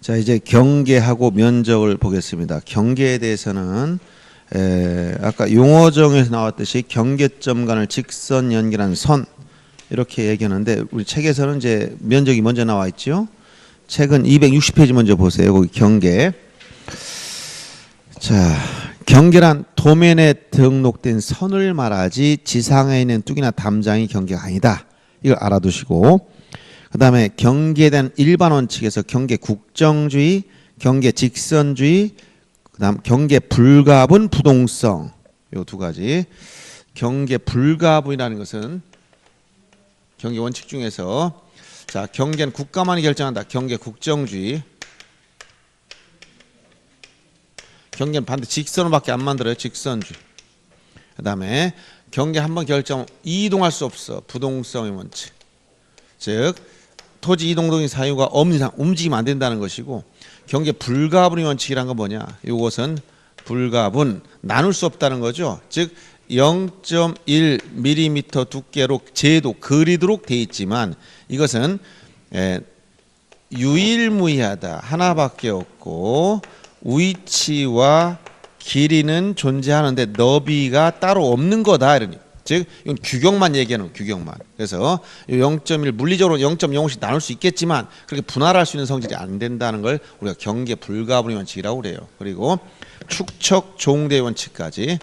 자, 이제 경계하고 면적을 보겠습니다. 경계에 대해서는 아까 용어정에서 나왔듯이 경계점 간을 직선 연결한 선 이렇게 얘기하는데 우리 책에서는 이제 면적이 먼저 나와 있죠. 책은 260페이지 먼저 보세요. 거기 경계. 자, 경계란 도면에 등록된 선을 말하지 지상에 있는 뚝이나 담장이 경계가 아니다. 이걸 알아두시고 그 다음에 경계에 대한 일반 원칙에서 경계 국정주의, 경계 직선주의, 그 다음 경계 불가분 부동성 요 두 가지. 경계 불가분이라는 것은 경계 원칙 중에서 자 경계는 국가만이 결정한다. 경계 국정주의. 경계는 반드시 직선으로밖에 안 만들어요. 직선주의. 그 다음에 경계 한번 결정 이동할 수 없어. 부동성의 원칙. 즉 토지 이동동의 사유가 없는 이상 움직이면 안 된다는 것이고 경계 불가분의 원칙이란 건 뭐냐? 이것은 불가분 나눌 수 없다는 거죠. 즉 0.1mm 두께로 재도 그리도록 돼 있지만 이것은 유일무이하다. 하나밖에 없고 위치와 길이는 존재하는데 너비가 따로 없는 거다. 이러니. 즉 이건 규격만 얘기하는 규격만. 그래서 0.1 물리적으로 0.05씩 나눌 수 있겠지만 그렇게 분할할 수 있는 성질이 안 된다는 걸 우리가 경계 불가분의 원칙이라고 그래요. 그리고 축척 종대 원칙까지.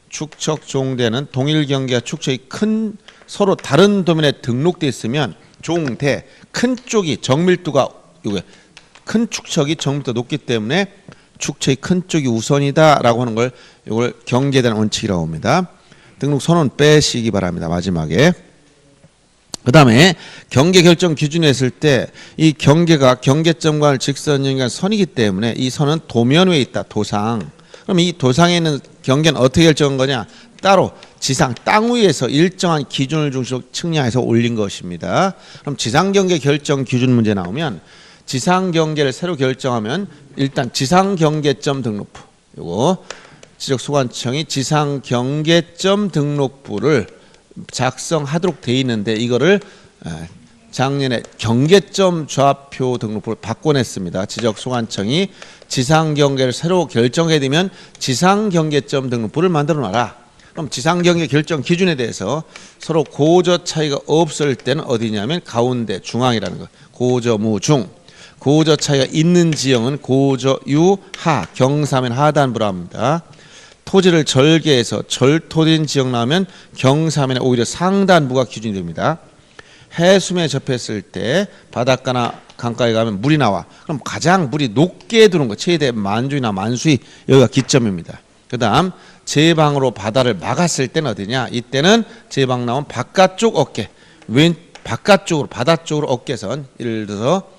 축척 종대는 동일 경계와 축척이 큰 서로 다른 도면에 등록돼 있으면 종대 큰 쪽이 정밀도가 큰 축척이 정밀도가 높기 때문에 축척이 큰 쪽이 우선이다라고 하는 걸 이걸 경계에 대한 원칙이라고 합니다. 등록 선언 빼시기 바랍니다. 마지막에. 그 다음에 경계 결정 기준에 했을 때 이 경계가 경계점과 직선 연결한 선이기 때문에 이 선은 도면 위에 있다. 도상. 그럼 이 도상에 있는 경계는 어떻게 결정한 거냐? 따로 지상 땅 위에서 일정한 기준을 중심으로 측량해서 올린 것입니다. 그럼 지상 경계 결정 기준 문제 나오면 지상 경계를 새로 결정하면 일단 지상 경계점 등록부 요거 지적소관청이 지상 경계점 등록부를 작성하도록 돼 있는데 이거를 작년에 경계점 좌표 등록부를 바꿔냈습니다. 지적소관청이 지상 경계를 새로 결정해야 되면 지상 경계점 등록부를 만들어 놔라. 그럼 지상 경계 결정 기준에 대해서 서로 고저 차이가 없을 때는 어디냐면 가운데 중앙이라는 거. 고저 무중. 고저 차이가 있는 지형은 고저 유하 경사면 하단부라 합니다. 토지를 절개해서 절토된 지역 나오면 경사면에 오히려 상단부가 기준이 됩니다. 해수면에 접했을 때 바닷가나 강가에 가면 물이 나와. 그럼 가장 물이 높게 들어온 거 최대 만주이나 만수이 여기가 기점입니다. 그 다음 제방으로 바다를 막았을 때는 어디냐? 이때는 제방 나온 바깥쪽 어깨 왼 바깥쪽으로 바다 쪽으로 어깨선 예를 들어서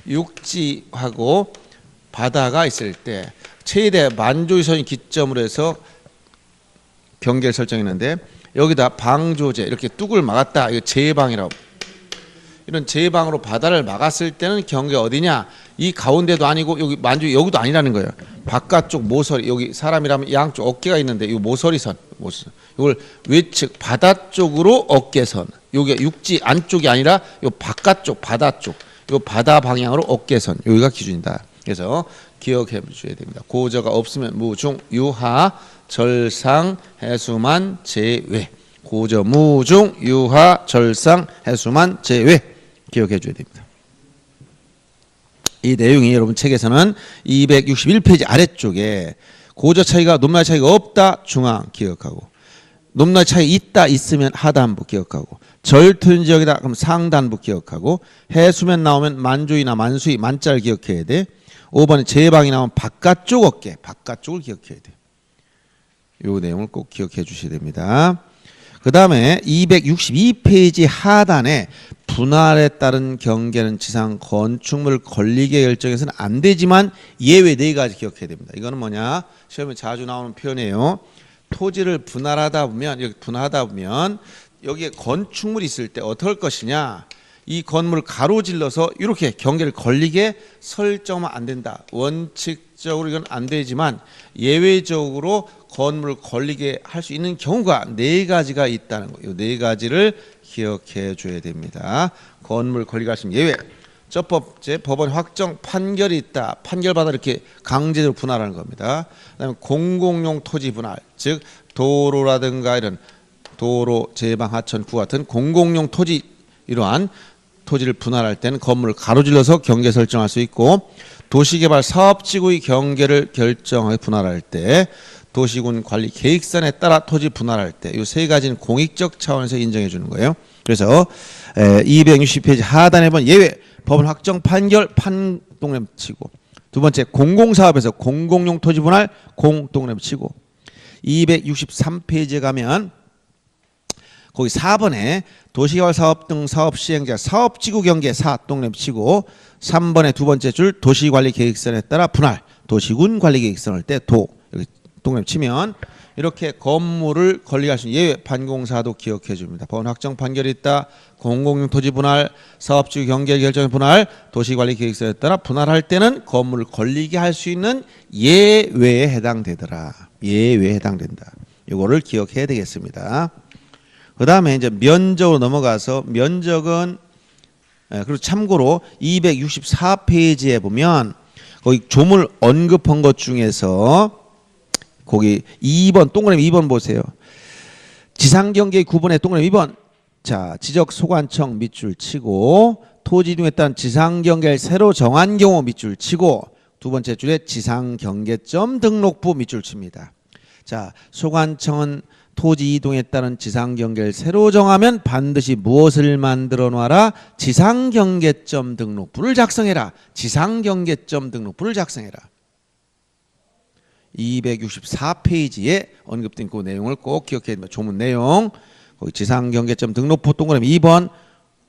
육지하고 바다가 있을 때 최대 만조이선이 기점으로 해서 경계를 설정했는데 여기다 방조제 이렇게 뚝을 막았다. 이거 제방이라고. 이런 제방으로 바다를 막았을 때는 경계가 어디냐? 이 가운데도 아니고 여기 만조 여기도 아니라는 거예요. 바깥쪽 모서리 여기 사람이라면 양쪽 어깨가 있는데 이 모서리선 이걸 외측 바다 쪽으로 어깨선. 여기 육지 안쪽이 아니라 요 바깥쪽 바다 쪽. 요 바다 방향으로 어깨선 여기가 기준이다. 그래서 기억해 주셔야 됩니다. 고저가 없으면 무중 유하 절상 해수만 제외. 고저 무중 유하 절상 해수만 제외. 기억해 줘야 됩니다. 이 내용이 여러분 책에서는 261페이지 아래쪽에 고저 차이가 높낮이 차이가 없다 중앙 기억하고 높낮이 차이 있다 있으면 하단부 기억하고 절토인 지역이다 그럼 상단부 기억하고 해수면 나오면 만조이나 만수이 만자를 기억해야 돼. 5번에 제방이 나오면 바깥쪽 어깨 바깥쪽을 기억해야 돼. 요 내용을 꼭 기억해 주셔야 됩니다. 그 다음에 262페이지 하단에 분할에 따른 경계는 지상 건축물 권리계 결정에서는 안 되지만 예외 4가지 기억해야 됩니다. 이거는 뭐냐? 시험에 자주 나오는 표현이에요. 토지를 분할하다 보면 여기에 건축물이 있을 때 어떻게 할 것이냐? 이 건물을 가로질러서 이렇게 경계를 걸리게 설정하면 안 된다. 원칙적으로 이건 안 되지만 예외적으로 건물을 걸리게 할 수 있는 경우가 4가지가 있다는 거예요. 이 4가지를 기억해 줘야 됩니다. 건물 걸리게 할 수 있는 예외. 첫 번째, 법원 확정 판결이 있다. 판결받아 이렇게 강제적으로 분할하는 겁니다. 그다음에 공공용 토지 분할, 즉 도로라든가 이런 도로, 제방, 하천, 구 같은 공공용 토지, 이러한 토지를 분할할 때는 건물을 가로질러서 경계 설정할 수 있고, 도시개발 사업지구의 경계를 결정하여 분할할 때, 도시군 관리 계획선에 따라 토지 분할할 때, 이 세 가지는 공익적 차원에서 인정해 주는 거예요. 그래서 260페이지 하단에 보면 예외 법원 확정 판결 판동그램 치고, 두 번째 공공사업에서 공공용 토지 분할 공동그램 치고, 263페이지에 가면 거기 4번에 도시개발 사업 등 사업 시행자 사업지구 경계 사 동그램 치고, 3번에 두 번째 줄 도시관리계획선에 따라 분할 도시군 관리계획선을 때 도 이렇게 동그램 치면 이렇게 건물을 건립할 수 있는 예외 판공사도 기억해 줍니다. 법원 확정 판결이 있다. 공공용 토지 분할, 사업지구 경계 결정 분할, 도시관리계획서에 따라 분할할 때는 건물을 건리게 할 수 있는 예외에 해당되더라. 예외에 해당된다. 이거를 기억해야 되겠습니다. 그 다음에 이제 면적으로 넘어가서, 면적은 그리고 참고로 264페이지에 보면 거기 조물 언급한 것 중에서 거기 2번 동그라미 2번 보세요. 지상경계 구분의 동그라미 2번. 자, 지적 소관청 밑줄 치고, 토지 등에 따른 지상경계를 새로 정한 경우 밑줄 치고, 두 번째 줄에 지상경계점 등록부 밑줄 칩니다. 자, 소관청은 토지 이동에 따른 지상경계를 새로 정하면 반드시 무엇을 만들어 놔라? 지상경계점 등록부를 작성해라. 지상경계점 등록부를 작성해라. 264페이지에 언급된 그 내용을 꼭 기억해야 됩니다. 조문 내용. 거기 지상경계점 등록부 동그라미 2번.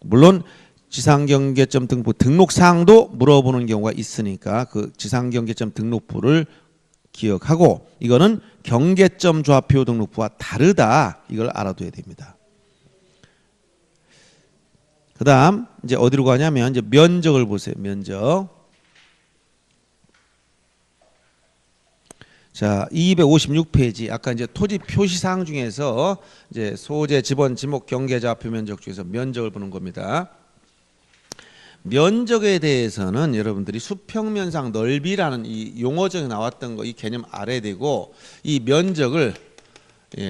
물론 지상경계점 등록부 등록사항도 물어보는 경우가 있으니까 그 지상경계점 등록부를 기억하고, 이거는 경계점 좌표 등록부와 다르다. 이걸 알아둬야 됩니다. 그 다음 이제 어디로 가냐면 이제 면적을 보세요. 면적. 자, 256페이지. 아까 이제 토지 표시사항 중에서 이제 소재, 지번, 지목, 경계 좌표 면적 중에서 면적을 보는 겁니다. 면적에 대해서는 여러분들이 수평면상 넓이라는 이 용어적에 나왔던 거, 이 개념 알아야 되고, 이 면적을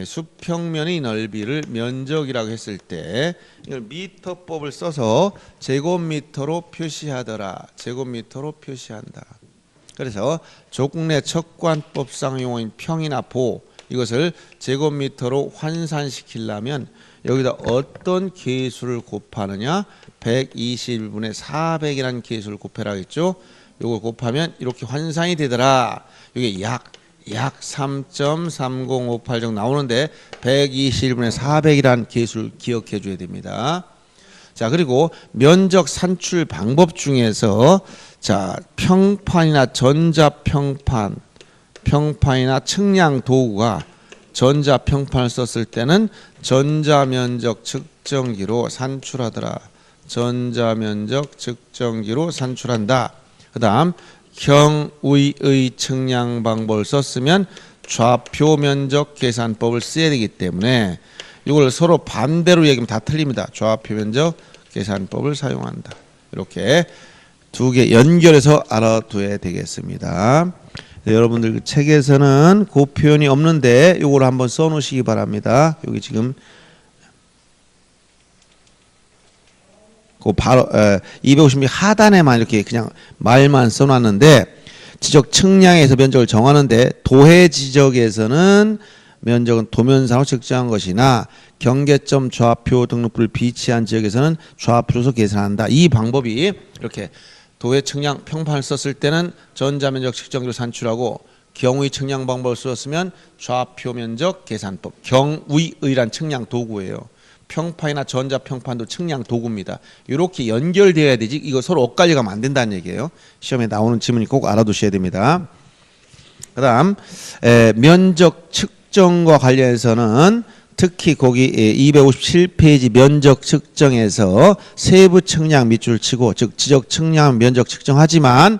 수평면의 넓이를 면적이라고 했을 때 이걸 미터법을 써서 제곱미터로 표시하더라. 제곱미터로 표시한다. 그래서 조국내 척관법상 용어인 평이나 보, 이것을 제곱미터로 환산시키려면 여기다 어떤 계수를 곱하느냐? 121분의 400이라는 계수를 곱해라겠죠. 이걸 곱하면 이렇게 환산이 되더라. 이게 약 3.3058 정도 나오는데 121분의 400이라는 계수를 기억해 줘야 됩니다. 자, 그리고 면적 산출 방법 중에서 자, 평판이나 전자평판, 평판이나 측량 도구가 전자평판을 썼을 때는 전자면적 측정기로 산출하더라. 전자면적 측정기로 산출한다. 그 다음 경위의 측량 방법을 썼으면 좌표면적 계산법을 써야 되기 때문에 이걸 서로 반대로 얘기하면 다 틀립니다. 좌표면적 계산법을 사용한다. 이렇게 두 개 연결해서 알아둬야 되겠습니다. 네, 여러분들 책에서는 그 표현이 없는데 이걸 한번 써놓으시기 바랍니다. 여기 지금 그 바로 250mm 하단에만 이렇게 그냥 말만 써놨는데, 지적 측량에서 면적을 정하는데 도해 지적에서는 면적은 도면상으로 측정한 것이나 경계점 좌표 등록부를 비치한 지역에서는 좌표로서 계산한다. 이 방법이 이렇게 도해 측량 평판을 썼을 때는 전자면적 측정기로 산출하고, 경위 측량 방법을 썼으면 좌표면적 계산법. 경위의란 측량 도구예요. 평판이나 전자평판도 측량 도구입니다. 이렇게 연결되어야 되지, 이거 서로 엇갈려 가면 안 된다는 얘기예요. 시험에 나오는 질문이 꼭 알아두셔야 됩니다. 그 다음 면적 측정과 관련해서는 특히 거기 257페이지 면적 측정에서 세부 측량 밑줄 치고, 즉 지적 측량 면적 측정하지만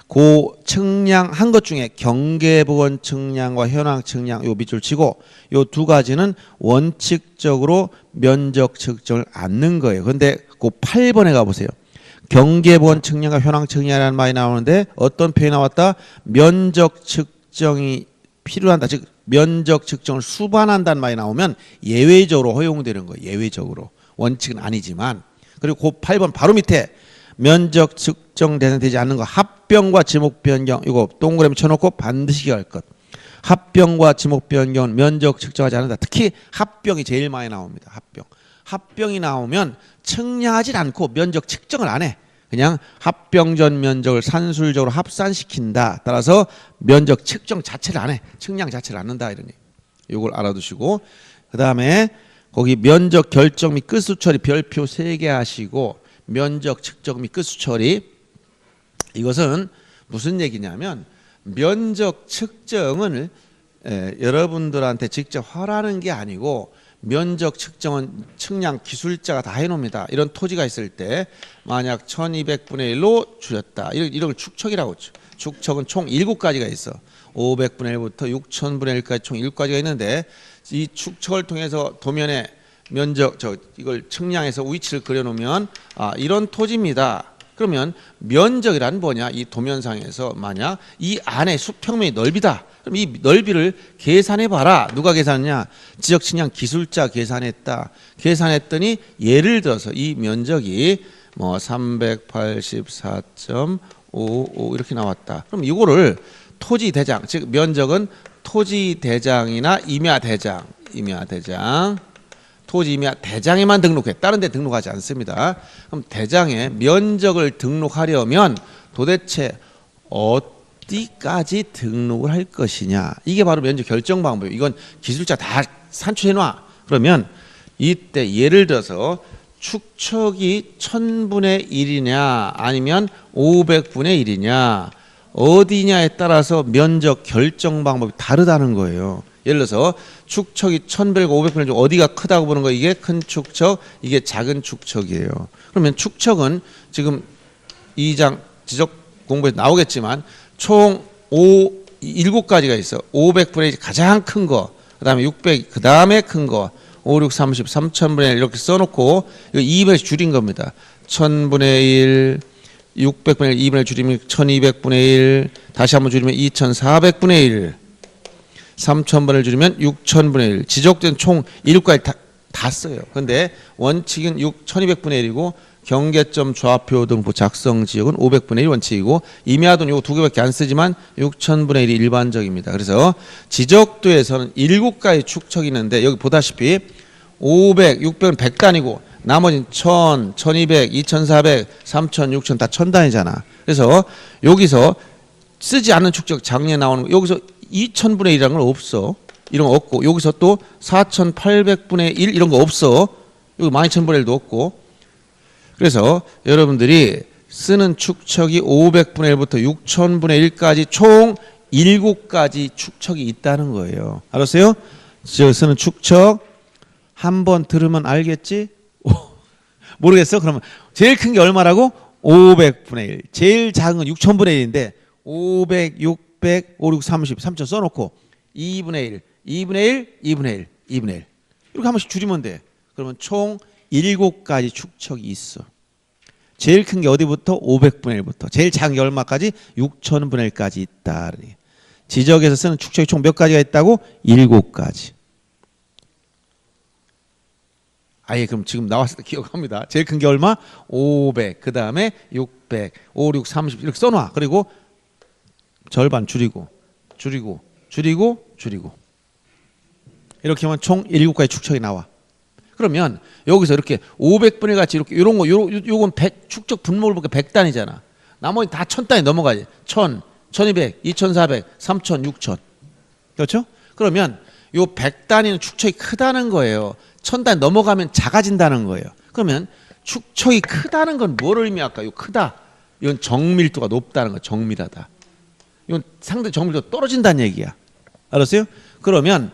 그 측량한 것 중에 경계부원 측량과 현황 측량 요 밑줄 치고, 요 두 가지는 원칙적으로 면적 측정을 않는 거예요. 그런데 그 8번에 가보세요. 경계본 측량과 현황 측량이라는 말이 나오는데 어떤 표현이 나왔다? 면적 측정이 필요한다. 즉 면적 측정을 수반한다는 말이 나오면 예외적으로 허용되는 거예요. 예외적으로. 원칙은 아니지만. 그리고 그 8번 바로 밑에 면적 측정 대상 되지 않는 거 합병과 지목 변경 이거 동그라미 쳐놓고 반드시 기억할 것. 합병과 지목 변경은 면적 측정하지 않는다. 특히 합병이 제일 많이 나옵니다. 합병. 합병이 나오면 측량하지 않고 면적 측정을 안 해. 그냥 합병 전 면적을 산술적으로 합산시킨다. 따라서 면적 측정 자체를 안 해. 측량 자체를 안 한다. 이러니 이걸 알아두시고 그 다음에 거기 면적 결정 및 끝수 처리 별표 3개 하시고 면적 측정 및 끝수 처리 이것은 무슨 얘기냐면 면적 측정을 여러분들한테 직접 하라는 게 아니고 면적 측정은 측량 기술자가 다 해놓습니다. 이런 토지가 있을 때 만약 1200분의 1로 줄였다. 이런 걸 축척이라고 했죠. 축척은 총 7가지가 있어. 500분의 1부터 6000분의 1까지 총 7가지가 있는데 이 축척을 통해서 도면에 면적 이걸 측량해서 위치를 그려놓으면 이런 토지입니다. 그러면 면적이란 뭐냐? 이 도면상에서 만약 이 안에 수평면이 넓이다. 그럼 이 넓이를 계산해 봐라. 누가 계산했냐? 지적 측량 기술자 계산했다. 계산했더니 예를 들어서 이 면적이 뭐 384.55 이렇게 나왔다. 그럼 이거를 토지 대장, 즉 면적은 토지 대장이나 임야 대장, 토지 임야 대장에만 등록해. 다른 데 등록하지 않습니다. 그럼 대장에 면적을 등록하려면 도대체 어디까지 등록을 할 것이냐. 이게 바로 면적 결정 방법이에요. 이건 기술자 다 산출해 놔. 그러면 이때 예를 들어서 축척이 1000분의 1이냐 아니면 500분의 1이냐 어디냐에 따라서 면적 결정 방법이 다르다는 거예요. 예를 들어서 축척이 1100, 500분의 1 어디가 크다고 보는 거 이게 큰 축척, 이게 작은 축척이에요. 그러면 축척은 지금 2장 지적 공부에서 나오겠지만 총 7가지가 있어. 500분의 1 가장 큰 거, 그 다음에 600, 그 다음에 큰 거, 5, 6, 30, 3000분의 1 이렇게 써놓고 이거 2분의 줄인 겁니다. 1000분의 1, 600분의 1, 2분의 1 줄이면 1200분의 1, 다시 한번 줄이면 2400분의 1, 3000분을 줄이면 6000분의 1. 지적된 총 7가지 다 써요. 근데 원칙은 1200분의 1이고 경계점 좌표 등부 작성 지역은 500분의 1 원칙이고 임야도는 요 2개밖에 안 쓰지만 6000분의 1이 일반적입니다. 그래서 지적도에서는 7가지 축척이 있는데 여기 보다시피 500, 600은 100단이고 나머지는 1000, 1200, 2400, 3000, 6000 다 1000단이잖아. 그래서 여기서 쓰지 않는 축척 장례에 나오는 거 여기서 2000분의 1이라는 건 없어. 이런 거 없고 여기서 또 4800분의 1 이런 거 없어. 여기 12000분의 1도 없고. 그래서 여러분들이 쓰는 축척이 500분의 1부터 6000분의 1까지 총 7가지 축척이 있다는 거예요. 알았어요? 저 쓰는 축척 한번 들으면 알겠지? 모르겠어? 그러면 제일 큰 게 얼마라고? 500분의 1. 제일 작은 건 6000분의 1인데 500, 600, 5, 6, 30, 3000 써놓고 2분의 1, 2분의 1, 2분의 1, 2분의 1 이렇게 한 번씩 줄이면 돼. 그러면 총 7가지 축척이 있어. 제일 큰 게 어디부터? 500분의 1부터. 제일 작은 게 얼마까지? 6000분의 1까지 있다. 지적에서 쓰는 축척이 총 몇 가지가 있다고? 7가지. 아예 그럼 지금 나왔을 때 기억합니다. 제일 큰 게 얼마? 500. 그 다음에 600, 5, 6, 30 이렇게 써놔. 그리고 절반 줄이고 줄이고 줄이고 줄이고 이렇게 하면 총 7가지 축척이 나와. 그러면 여기서 이렇게 500분의 같이 이렇게 이런 거 요건 100 축척 분모를 보니까 100단이잖아. 나머지 다 1000단이 넘어가지. 1000, 1200, 2400, 3000, 6000. 그렇죠? 그러면 요 100단위는 축척이 크다는 거예요. 1000단위 넘어가면 작아진다는 거예요. 그러면 축척이 크다는 건 뭐를 의미할까? 요 크다. 이건 정밀도가 높다는 거. 정밀하다. 이건 상당히 정밀도가 떨어진다는 얘기야. 알았어요? 그러면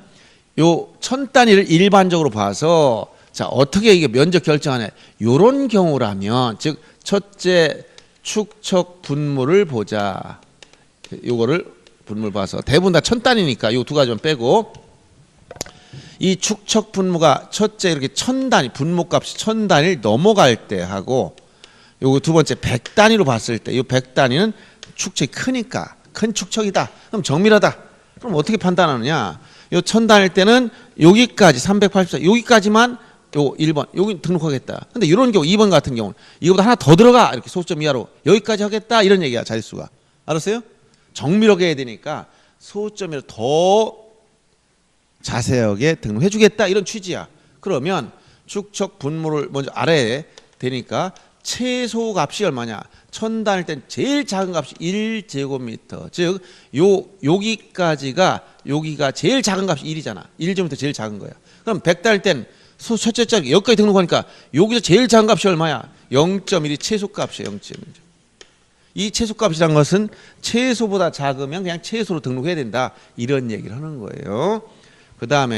요 1000단위를 일반적으로 봐서 자 어떻게 이게 면적 결정하냐 요런 경우라면 즉 첫째 축척 분모를 보자. 요거를 분모를 봐서 대부분 다 1000단위니까 요 2가지만 빼고 이 축척 분모가 첫째 이렇게 1000단위 분모값이 1000단위를 넘어갈 때 하고 요거 두 번째 100단위로 봤을 때 이 100단위는 축척이 크니까 큰 축척이다. 그럼 정밀하다. 그럼 어떻게 판단하느냐? 요 1000단일 때는 여기까지 384 여기까지만 요 1번 여기 등록하겠다. 근데 이런 경우 2번 같은 경우는 이거보다 하나 더 들어가 이렇게 소수점 이하로 여기까지 하겠다 이런 얘기야. 자릿수가. 알았어요? 정밀하게 해야 되니까 소수점으로 더 자세하게 등록해 주겠다 이런 취지야. 그러면 축척 분모를 먼저 알아야 되니까 최소 값이 얼마냐? 1000단일 땐 제일 작은 값이 1제곱미터. 즉 여기가 제일 작은 값이 1이잖아. 1제곱미터 제일 작은 거야. 그럼 100단일 땐 첫째 짝 여기까지 등록하니까 여기서 제일 작은 값이 얼마야? 0.1이 최소값이야. 0.1. 이 최소값이란 것은 최소보다 작으면 그냥 최소로 등록해야 된다. 이런 얘기를 하는 거예요. 그다음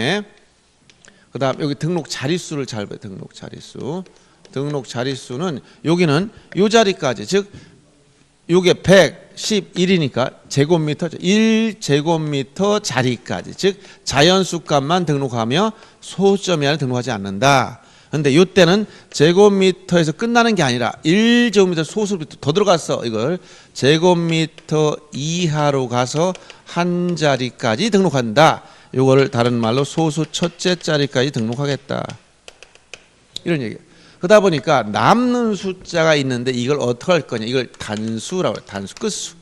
여기 등록 자릿수를 잘 봐요. 등록 자릿수. 등록 자릿수는 여기는 요 자리까지 즉 요게 111이니까 제곱미터죠. 1제곱미터 자리까지 즉 자연수 값만 등록하며 소수점이 아니라 등록하지 않는다. 근데 이때는 제곱미터에서 끝나는 게 아니라 1제곱미터 소수부터 더 들어갔어. 이걸 제곱미터 이하로 가서 한 자리까지 등록한다. 요거를 다른 말로 소수 첫째 자리까지 등록하겠다. 이런 얘기예요. 그러다 보니까 남는 숫자가 있는데 이걸 어떻게 할 거냐. 이걸 단수라고 해요. 단수 끝수.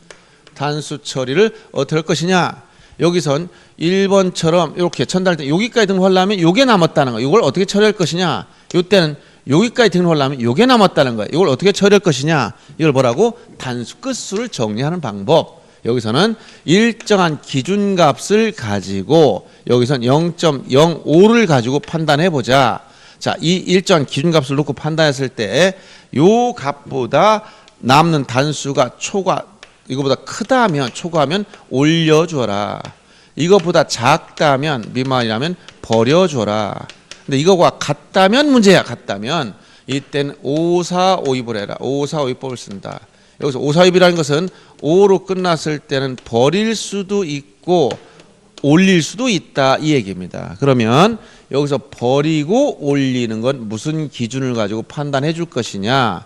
단수 처리를 어떻게 할 것이냐. 여기선 1번처럼 이렇게 1000달 때 여기까지 등록하려면 요게 남았다는 거예요. 이걸 어떻게 처리할 것이냐. 이때는 여기까지 등록하려면 요게 남았다는 거예요. 이걸 어떻게 처리할 것이냐. 이걸 뭐라고? 단수 끝수를 정리하는 방법. 여기서는 일정한 기준값을 가지고 여기선 0.05를 가지고 판단해 보자. 자, 이 일정한 기준값을 놓고 판단했을 때 요 값보다 남는 단수가 이거보다 크다면 초과하면 올려줘라. 이거보다 작다면 미만이라면 버려줘라. 근데 이거와 같다면 문제야. 같다면 이때는 5452을 해라. 5452법을 쓴다. 여기서 5452라는 것은 5로 끝났을 때는 버릴 수도 있고 올릴 수도 있다 이 얘기입니다. 그러면 여기서 버리고 올리는 건 무슨 기준을 가지고 판단해 줄 것이냐.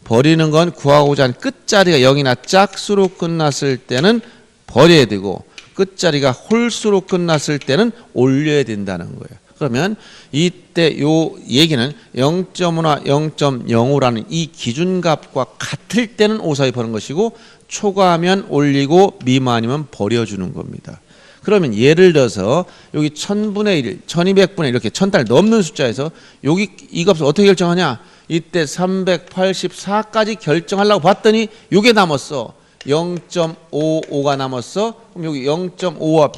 버리는 건 구하고자 하는 끝자리가 0이나 짝수로 끝났을 때는 버려야 되고 끝자리가 홀수로 끝났을 때는 올려야 된다는 거예요. 그러면 이때 요 얘기는 0.5나 0.05라는 이 기준값과 같을 때는 54이 버는 것이고 초과하면 올리고 미만이면 버려주는 겁니다. 그러면 예를 들어서 여기 1000분의 1, 1200분의 1 이렇게 1000달 넘는 숫자에서 여기 이 값을 어떻게 결정하냐? 이때 384까지 결정하려고 봤더니 이게 남았어. 0.55가 남았어. 그럼 여기 0.5와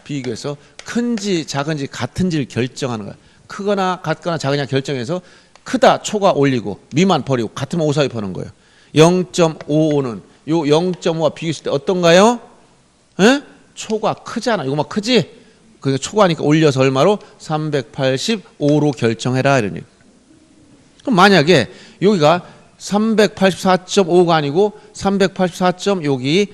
비교해서 큰지 작은지 같은지를 결정하는 거야. 크거나 같거나 작으냐 결정해서 크다 초과 올리고 미만 버리고 같으면 54에 버는 거예요. 0.55는 요 0.5와 비교했을 때 어떤가요? 에? 초과 크잖아. 이거 막 크지? 그러니까 초과하니까 올려서 얼마로? 385로 결정해라 이러니. 그럼 만약에 여기가 384.5가 아니고 384. 여기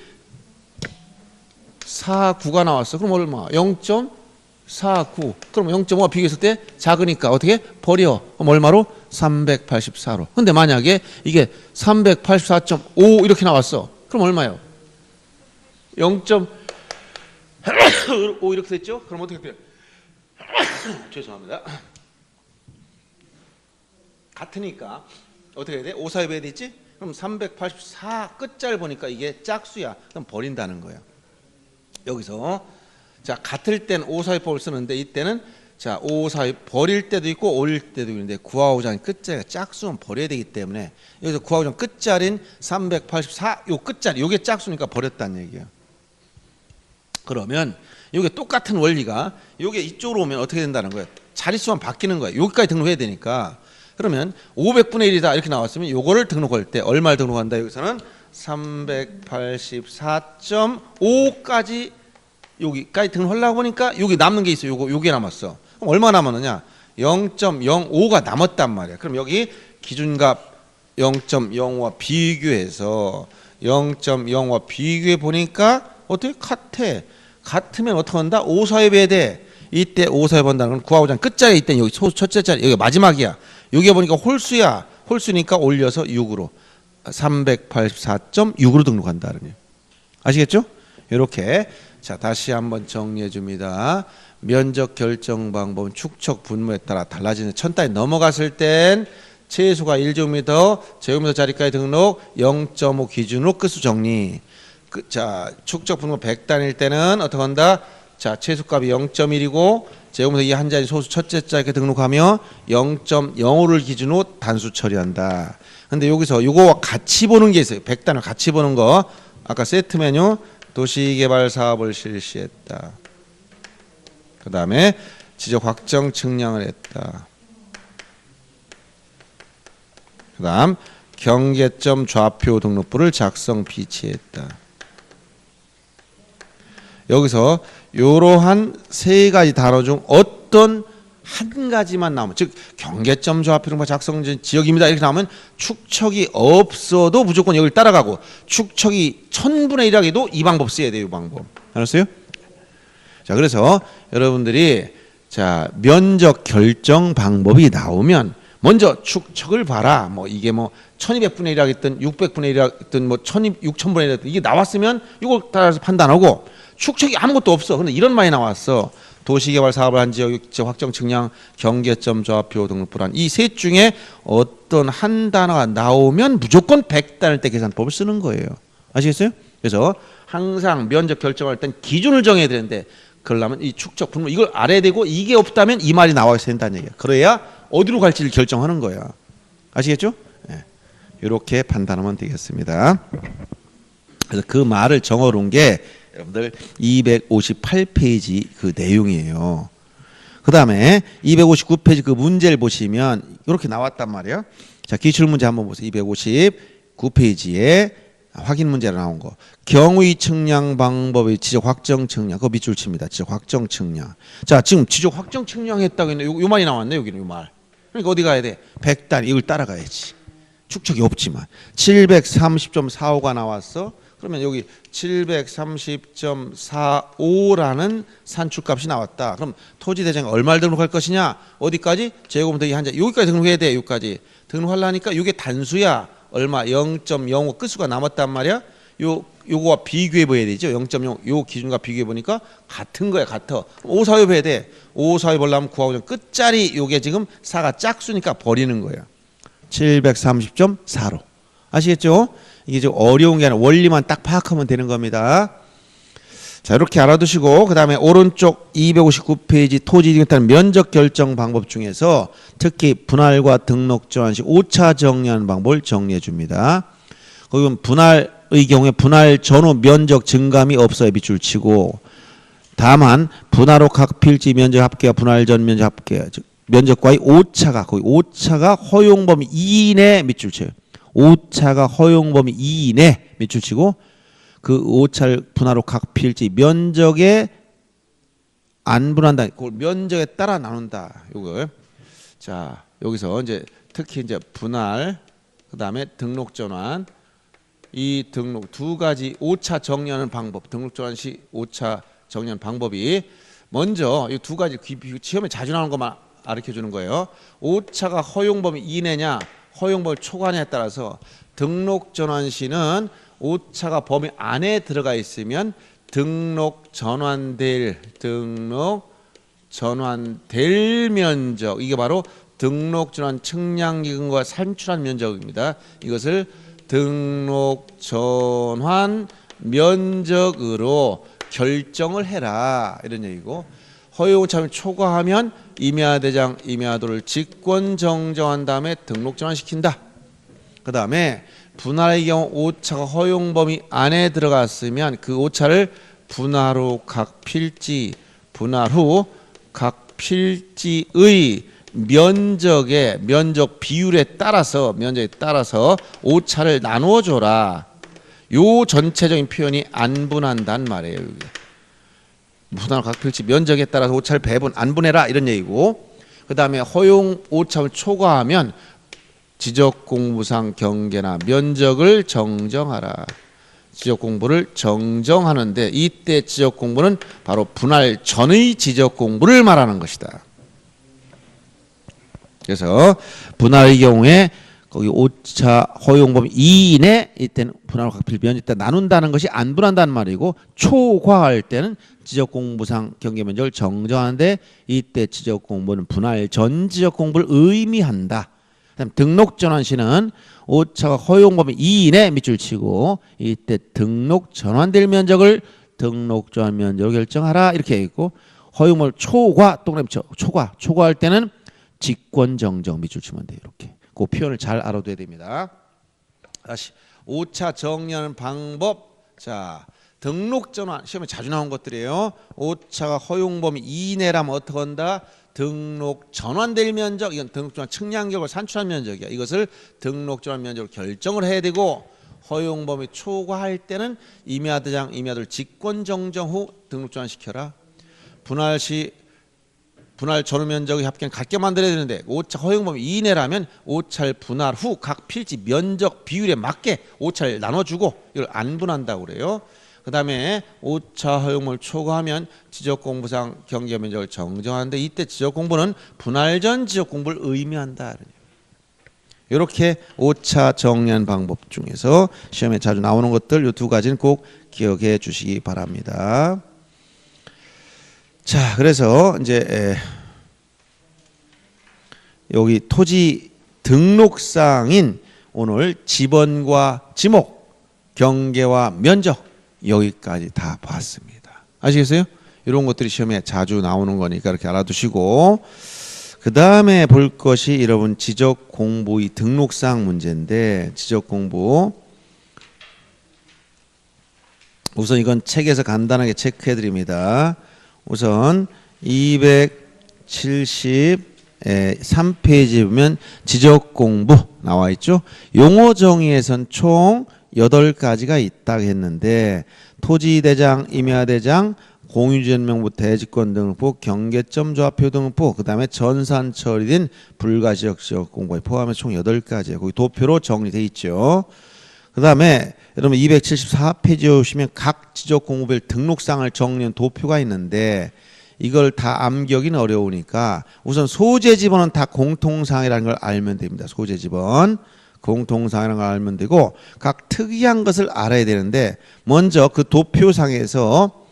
49가 나왔어. 그럼 얼마? 0.49. 그럼 0.5와 비교했을 때 작으니까 어떻게? 버려. 그럼 얼마로? 384로. 근데 만약에 이게 384.5 이렇게 나왔어. 그럼 얼마요? 0.5 이렇게 됐죠? 그럼 어떻게 돼요? 죄송합니다. 같으니까 어떻게 해야 돼? 54에 해야 되지? 그럼 384 끝자를 보니까 이게 짝수야. 그럼 버린다는 거예요. 여기서 자 같을 땐 54법을 쓰는데 이때는 자 54 버릴 때도 있고 올릴 때도 있는데 구하고자 하는 끝자리가 짝수는 버려야 되기 때문에 여기서 구하고자 하는 끝자리는 384 요 끝자리 요게 짝수니까 버렸다는 얘기예요. 그러면 이게 똑같은 원리가 이게 이쪽으로 오면 어떻게 된다는 거예요? 자릿수만 바뀌는 거예요. 여기까지 등록해야 되니까. 그러면 500분의 1이다 이렇게 나왔으면 요거를 등록할 때 얼마를 등록한다? 여기서는 384.5까지 여기까지 등록하려고 보니까 여기 남는 게 있어요. 요게 남았어. 그럼 얼마 남았느냐? 0.05가 남았단 말이야. 그럼 여기 기준값 0.05와 비교해서 0.05와 비교해 보니까 어떻게 같으면 어떻게 한다? 54에 배야 돼. 이때 54에 번다는 건 구하고자 하는 끝자리에 있던 여기 소수 첫째 자리 여기 마지막이야. 여기에 보니까 홀수야. 홀수니까 올려서 6으로 384.6으로 등록한다는 거예요. 아시겠죠? 이렇게 자 다시 한번 정리해 줍니다. 면적 결정 방법은 축척 분모에 따라 달라지는 1000단위 넘어갔을 땐 최소가 1제곱미터, 제곱미터 자리까지 등록 0.5 기준으로 끝수 정리. 자 축척 분모 100단위일 때는 어떻게 한다? 자 최소값이 0.1이고 제곱미터 이 한 자리 소수 첫째 자리에 등록하며 0.05를 기준으로 단수 처리한다. 근데 여기서 이거와 같이 보는 게 있어요. 100단위 같이 보는 거. 아까 세트 메뉴 도시개발 사업을 실시했다. 그 다음에 지적 확정 측량을 했다. 그 다음 경계점 좌표 등록부를 작성 비치했다. 여기서 이러한 세 가지 단어 중 어떤 한 가지만 나오면, 즉 경계점 좌표 등록부 작성 지역입니다 이렇게 나오면 축척이 없어도 무조건 여기를 따라가고, 축척이 1000분의 1 하게도 이 방법 써야 돼요. 이 방법 알았어요? 자 그래서 여러분들이 자 면적 결정 방법이 나오면 먼저 축척을 봐라. 뭐 이게 뭐 1200분의 1 하겠든 600분의 1 하겠든 뭐 6000분의 1 하겠든 이게 나왔으면 이걸 따라서 판단하고, 축척이 아무것도 없어. 근데 이런 말이 나왔어. 도시개발 사업을 한 지역 지적 확정 측량 경계점 좌표 등록부란 이 셋 중에 어떤 한 단어가 나오면 무조건 100단일 때 계산법을 쓰는 거예요. 아시겠어요? 그래서 항상 면적 결정할 땐 기준을 정해야 되는데, 그러려면 이 축척 분모 이걸 알아야 되고, 이게 없다면 이 말이 나와야 된다는 얘기야. 그래야 어디로 갈지를 결정하는 거야. 아시겠죠? 네. 이렇게 판단하면 되겠습니다. 그래서 그 말을 정어놓은 게 여러분들 258페이지 그 내용이에요. 그 다음에 259페이지 그 문제를 보시면 이렇게 나왔단 말이에요. 자 기출문제 한번 보세요. 259페이지에 확인 문제로 나온 거. 경의 측량 방법의 지적 확정 측량. 그거 밑줄 칩니다. 지적 확정 측량. 자 지금 지적 확정 측량했다고 했는데 요 말이 나왔네. 여기는 요 말. 그러니까 어디 가야 돼? 100단 이걸 따라가야지. 축척이 없지만 730.45가 나왔어. 그러면 여기 730.45라는 산출값이 나왔다. 그럼 토지대장 얼마를 등록할 것이냐? 어디까지? 제곱미터 한 자. 여기까지 등록해야 돼. 여기까지 등록하려니까 이게 단수야. 얼마? 0.05 끝수가 남았단 말이야. 요거와 비교해 봐야 되죠. 0.0 요 기준과 비교해 보니까 같은 거야. 같아. 5, 4, 5 해야 돼. 5, 4, 5 보려면 9하고 끝자리 요게 지금 4가 짝수니까 버리는 거야. 730.45. 아시겠죠? 이게 좀 어려운 게 아니라 원리만 딱 파악하면 되는 겁니다. 자 이렇게 알아두시고, 그 다음에 오른쪽 259페이지 토지 등록단 면적 결정 방법 중에서 특히 분할과 등록 전환 시 오차 정리하는 방법을 정리해 줍니다. 거기 분할의 경우에 분할 전후 면적 증감이 없어야 밑줄 치고, 다만 분할 후 각 필지 면적 합계와 분할 전 면적 합계 즉 면적과의 오차가, 거기 오차가 허용 범위 2 이내 밑줄 쳐요. 오차가 허용 범위 2 이내 밑줄 치고, 그 오차를 분할 후 각 필지 면적에 안 분한다. 그걸 면적에 따라 나눈다. 요거. 자, 여기서 이제 특히 이제 분할, 그다음에 등록 전환, 이 등록 두 가지 오차 정리하는 방법, 등록 전환 시 오차 정리하는 방법이 먼저 이 두 가지 시험에 자주 나오는 것만 가르쳐 주는 거예요. 오차가 허용 범위 이내냐, 허용 범위 초과냐에 따라서 등록 전환 시는 오차가 범위 안에 들어가 있으면 등록 전환될 면적, 이게 바로 등록 전환 측량 기금과 산출한 면적입니다. 이것을 등록 전환 면적으로 결정을 해라 이런 얘기고, 허용 오차를 초과하면 임야대장 임야도를 직권 정정한 다음에 등록 전환시킨다. 그 다음에 분할의 경우 오차가 허용 범위 안에 들어갔으면 그 오차를 분할 후 각 필지의 면적 비율에 따라서 오차를 나누어 줘라. 요 전체적인 표현이 안 분한다는 말이에요. 분할 각 필지 면적에 따라서 오차를 배분 안 분해라 이런 얘기고, 그 다음에 허용 오차를 초과하면 지적공부상 경계나 면적을 정정하라. 지적공부를 정정하는데 이때 지적공부는 바로 분할 전의 지적공부를 말하는 것이다. 그래서 분할의 경우에 거기 5차 허용 범위 이내 이때는 분할과 각필 면적 때 나눈다는 것이 안 분한다는 말이고, 초과할 때는 지적공부상 경계면적을 정정하는데 이때 지적공부는 분할 전 지적공부를 의미한다. 그다음 등록전환시는 5차 허용 범위 이내 밑줄 치고 이때 등록 전환될 면적을 등록 전환 면적으로 결정하라 이렇게 있고, 허용을 초과 동그라미 쳐 초과할 때는 직권 정정 밑줄 치면 돼요. 이렇게 그 표현을 잘 알아둬야 됩니다. 다시 5차 정리하는 방법. 자, 등록 전환 시험에 자주 나온 것들이에요. 5차가 허용 범위 이내라면 어떻게 한다? 등록 전환될 면적, 이건 등록 전환 측량결과 산출한 면적이야. 이것을 등록 전환 면적으로 결정을 해야 되고, 허용 범위 초과할 때는 임야대장, 임야들 직권 정정 후 등록 전환시켜라. 분할 시 분할 전후 면적의 합계는 같게 만들어야 되는데 5차 허용 범위 이내라면 5차를 분할 후 각 필지 면적 비율에 맞게 5차를 나눠주고 이걸 안 분한다고 그래요. 그 다음에 5차 허용을 초과하면 지적공부상 경계면적을 정정하는데 이때 지적공부는 분할 전 지적공부를 의미한다. 이렇게 5차 정리한 방법 중에서 시험에 자주 나오는 것들 이 두 가지는 꼭 기억해 주시기 바랍니다. 자, 그래서 이제 여기 토지 등록상인 오늘 지번과 지목, 경계와 면적 여기까지 다 봤습니다. 아시겠어요? 이런 것들이 시험에 자주 나오는 거니까 이렇게 알아두시고, 그 다음에 볼 것이 여러분 지적공부의 등록상 문제인데, 지적공부 우선 이건 책에서 간단하게 체크해 드립니다. 우선 273페이지 보면 지적공부 나와 있죠. 용어 정의에선 총 8가지가 있다고 했는데, 토지대장, 임야대장, 공유지연명부, 대지권 등록부, 경계점 조합표 등록부, 그 다음에 전산 처리된 불가지역 지적공부에 포함해서 총 8가지예요. 거기 도표로 정리되어 있죠. 그 다음에 여러분 274페이지에 오시면 각 지적공부별 등록상을 정리한 도표가 있는데, 이걸 다 암기하기는 어려우니까 우선 소재지번은 다 공통사항이라는 걸 알면 됩니다. 소재지번 공통사항이라는 걸 알면 되고, 각 특이한 것을 알아야 되는데, 먼저 그 도표상에서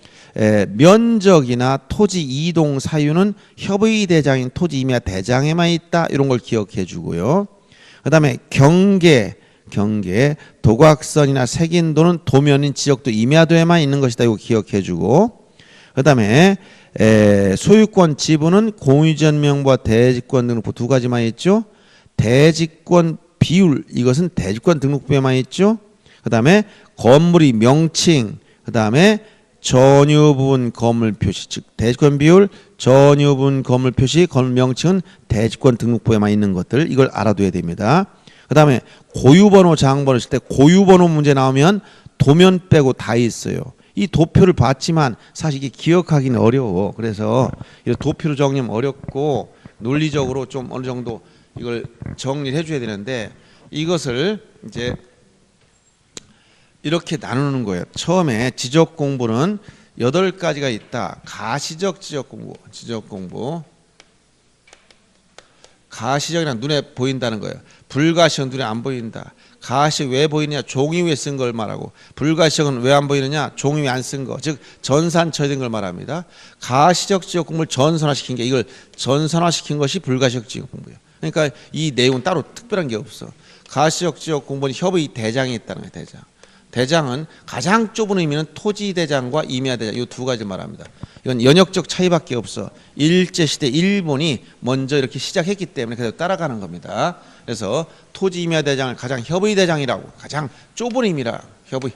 면적이나 토지 이동 사유는 협의대장인 토지 임야 대장에만 있다, 이런 걸 기억해 주고요. 그 다음에 경계, 도각선이나 색인도는 도면인 지역도 임야도에만 있는 것이다, 이거 기억해 주고, 그 다음에 소유권 지분은 공유지연명부와 대지권 등록부 두 가지만 있죠. 대지권 비율, 이것은 대지권 등록부에만 있죠. 그 다음에 건물이 명칭, 그 다음에 전유분 건물 표시, 즉 대지권 비율, 전유분 건물 표시, 건물 명칭은 대지권 등록부에만 있는 것들, 이걸 알아둬야 됩니다. 그 다음에 고유번호, 장번호 있을 때 고유번호 문제 나오면 도면 빼고 다 있어요. 이 도표를 봤지만 사실 이게 기억하기는 어려워. 그래서 이 도표로 정리하면 어렵고 논리적으로 좀 어느 정도 이걸 정리를 해줘야 되는데, 이것을 이제 이렇게 나누는 거예요. 처음에 지적 공부는 8가지가 있다. 가시적 지적 공부. 가시적이란 눈에 보인다는 거예요. 불가시적은 눈에 안 보인다. 가시적 왜 보이느냐? 종이 위에 쓴 걸 말하고, 불가시적은 왜 안 보이느냐? 종이 위에 안 쓴 거, 즉 전산 처리된 걸 말합니다. 가시적 지역 공부를 전산화시킨 게, 이걸 전산화시킨 것이 불가시적 지역 공부예요. 그러니까 이 내용은 따로 특별한 게 없어. 가시적 지역 공부는 협의 대장이 있다는 거예요. 대장은 가장 좁은 의미는 토지 대장과 임야 대장, 이 두 가지 말합니다. 이건 연역적 차이밖에 없어. 일제시대 일본이 먼저 이렇게 시작했기 때문에 그대로 따라가는 겁니다. 그래서 토지 임야 대장을 가장 협의 대장이라고, 가장 좁은 의미라 협의.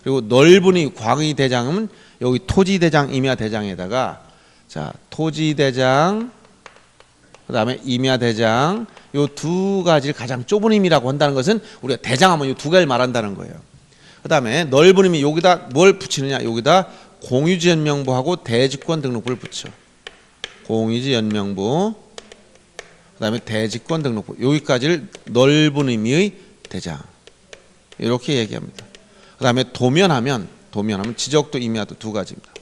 그리고 넓은 의미 광의 대장은 여기 토지 대장, 임야 대장에다가, 자, 토지 대장, 그다음에 임야 대장, 요 두 가지를 가장 좁은 의미라고 한다는 것은 우리가 대장하면 이 두 가지를 말한다는 거예요. 그 다음에 넓은 의미, 여기다 뭘 붙이느냐? 여기다 공유지연명부하고 대지권 등록부를 붙여. 공유지연명부, 그 다음에 대지권 등록부, 여기까지를 넓은 의미의 대장, 이렇게 얘기합니다. 그 다음에 도면하면 지적도 임야도 두 가지입니다.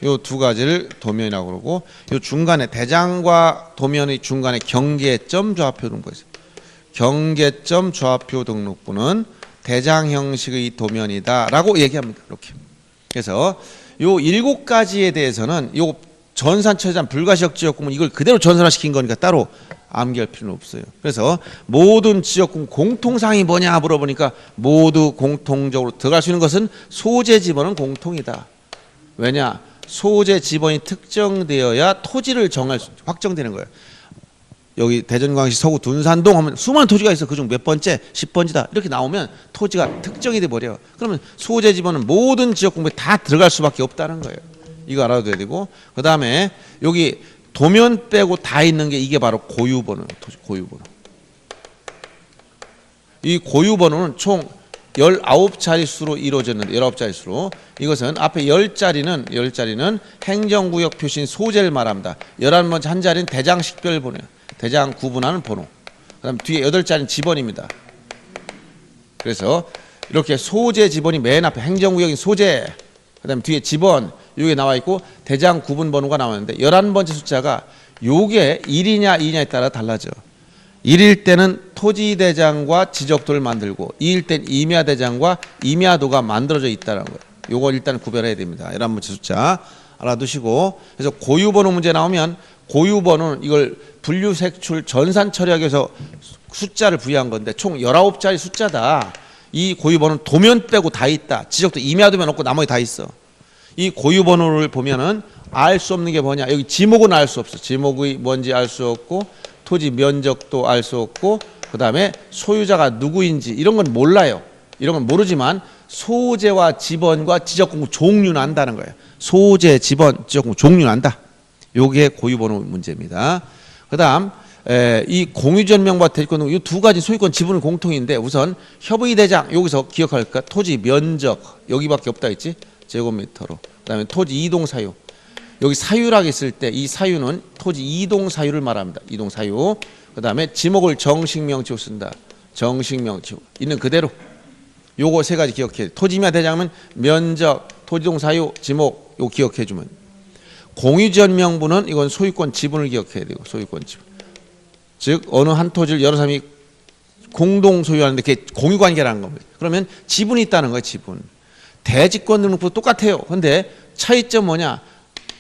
요 두 가지를 도면이라고 그러고, 요 중간에 대장과 도면의 중간에 경계점 좌표 등록부가 있어요. 경계점 좌표 등록부는 대장 형식의 도면이다라고 얘기합니다. 이렇게. 그래서 요 7가지에 대해서는 요 전산처리장 불가시적 지역구문 이걸 그대로 전산화시킨 거니까 따로 암기할 필요는 없어요. 그래서 모든 지역구문 공통사항이 뭐냐 물어보니까 모두 공통적으로 들어갈 수 있는 것은 소재 지번은 공통이다. 왜냐? 소재 지번이 특정되어야 토지를 정할 수, 확정되는 거예요. 여기 대전광시 서구 둔산동 하면 수많은 토지가 있어. 그중 몇 번째, 10번지다 이렇게 나오면 토지가 특정이 돼 버려. 그러면 소재 지번은 모든 지역구문에 다 들어갈 수밖에 없다는 거예요. 이거 알아둬야 되고, 그 다음에 여기 도면 빼고 다 있는 게 이게 바로 고유번호, 토지 고유번호. 이 고유번호는 총 19자릿수로 이루어졌는데 19자릿수로 이것은 앞에 10자리는 행정구역 표시인 소재를 말합니다. 11번째 한 자리는 대장 식별 번호예요. 대장 구분하는 번호. 그다음 뒤에 8자리는 지번입니다. 그래서 이렇게 소재 지번이 맨 앞에 행정구역인 소재, 그다음 뒤에 지번 요게 나와 있고 대장 구분 번호가 나왔는데 11번째 숫자가 요게 1이냐 2냐에 따라 달라져. 1일 때는 토지대장과 지적도를 만들고 2일 땐 임야대장과 임야도가 만들어져 있다는 거예요. 요걸 일단 구별해야 됩니다. 11번째 숫자 알아두시고, 그래서 고유번호 문제 나오면 고유번호는 이걸 분류색출 전산 처리하기 위해서 숫자를 부여한 건데 총 19자리 숫자다. 이 고유번호는 도면 빼고 다 있다. 지적도 임야도면 없고 나머지 다 있어. 이 고유번호를 보면은 알 수 없는 게 뭐냐? 여기 지목은 알 수 없어. 지목이 뭔지 알 수 없고 토지 면적도 알 수 없고 그 다음에 소유자가 누구인지 이런 건 몰라요. 이런 건 모르지만 소재와 지번과 지적공부 종류는 안다는 거예요. 소재, 지번, 지적공부 종류는 안다. 요게 고유번호 문제입니다. 그 다음 이 공유전명과 대지권 이 두 가지 소유권 지분은 공통인데 우선 협의대장 여기서 기억할까? 토지 면적 여기밖에 없다 했지? 제곱미터로. 그 다음에 토지 이동 사유. 여기 사유라고 했을 때 이 사유는 토지 이동 사유를 말합니다. 이동 사유. 그 다음에 지목을 정식명치로 쓴다. 정식명치로. 있는 그대로. 요거 세 가지 기억해. 토지임야 대장은 면적, 토지이동 사유, 지목 요거 기억해 주면. 공유전명부는 이건 소유권 지분을 기억해야 되고 소유권 지분. 즉 어느 한 토지를 여러 사람이 공동 소유하는데 그게 공유관계라는 겁니다. 그러면 지분이 있다는 거예요. 지분. 대지권 등록부 똑같아요. 근데 차이점 뭐냐?